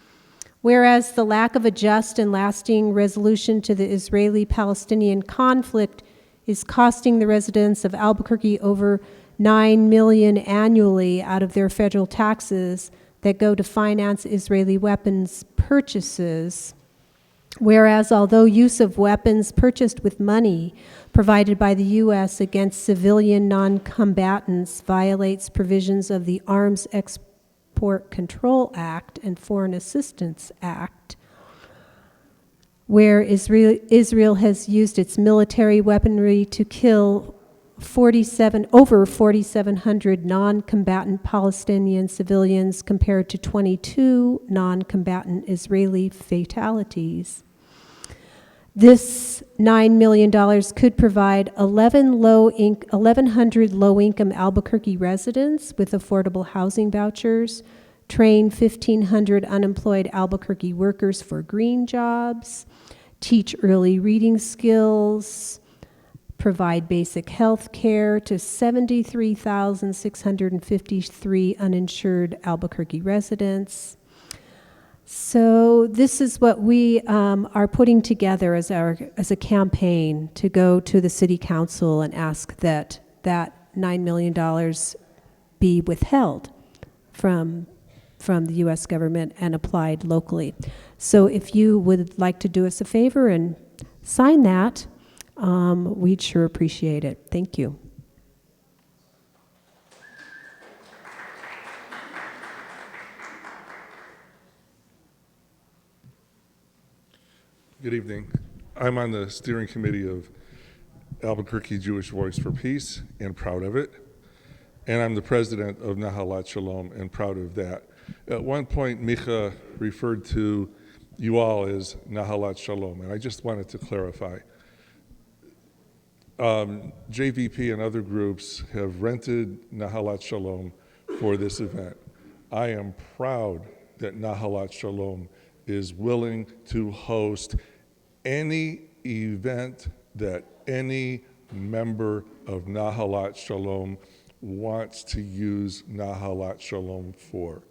whereas the lack of a just and lasting resolution to the Israeli-Palestinian conflict is costing the residents of Albuquerque over $9 million annually out of their federal taxes that go to finance Israeli weapons purchases. Whereas although use of weapons purchased with money provided by the U.S. against civilian non-combatants violates provisions of the Arms Export Control Act and Foreign Assistance Act, where Israel has used its military weaponry to kill over 4,700 non-combatant Palestinian civilians compared to 22 non-combatant Israeli fatalities. This $9 million could provide 1,100 low-income Albuquerque residents with affordable housing vouchers, train 1,500 unemployed Albuquerque workers for green jobs, teach early reading skills, provide basic health care to 73,653 uninsured Albuquerque residents. So this is what we are putting together as a campaign to go to the city council and ask that $9 million be withheld from the U.S. government and applied locally. So if you would like to do us a favor and sign that, we'd sure appreciate it. Thank you. Good evening. I'm on the steering committee of Albuquerque Jewish Voice for Peace and proud of it. And I'm the president of Nahalat Shalom and proud of that. At one point, Micha referred to you all as Nahalat Shalom, and I just wanted to clarify. JVP and other groups have rented Nahalat Shalom for this event. I am proud that Nahalat Shalom is willing to host any event that any member of Nahalat Shalom wants to use Nahalat Shalom for.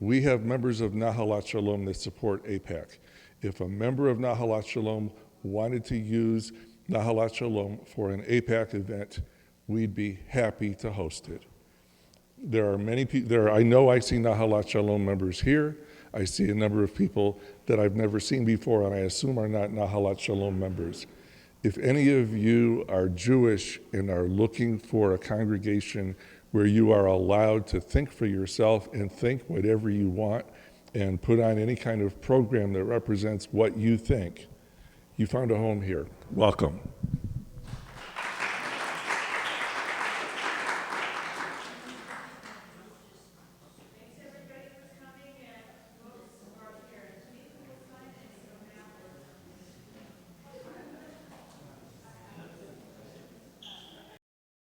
We have members of Nahalat Shalom that support ABQ. If a member of Nahalat Shalom wanted to use Nahalat Shalom for an ABQ event, we'd be happy to host it. There are many people, I know I see Nahalat Shalom members here. I see a number of people that I've never seen before, and I assume are not Nahalat Shalom members. If any of you are Jewish and are looking for a congregation where you are allowed to think for yourself and think whatever you want and put on any kind of program that represents what you think, you found a home here. Welcome.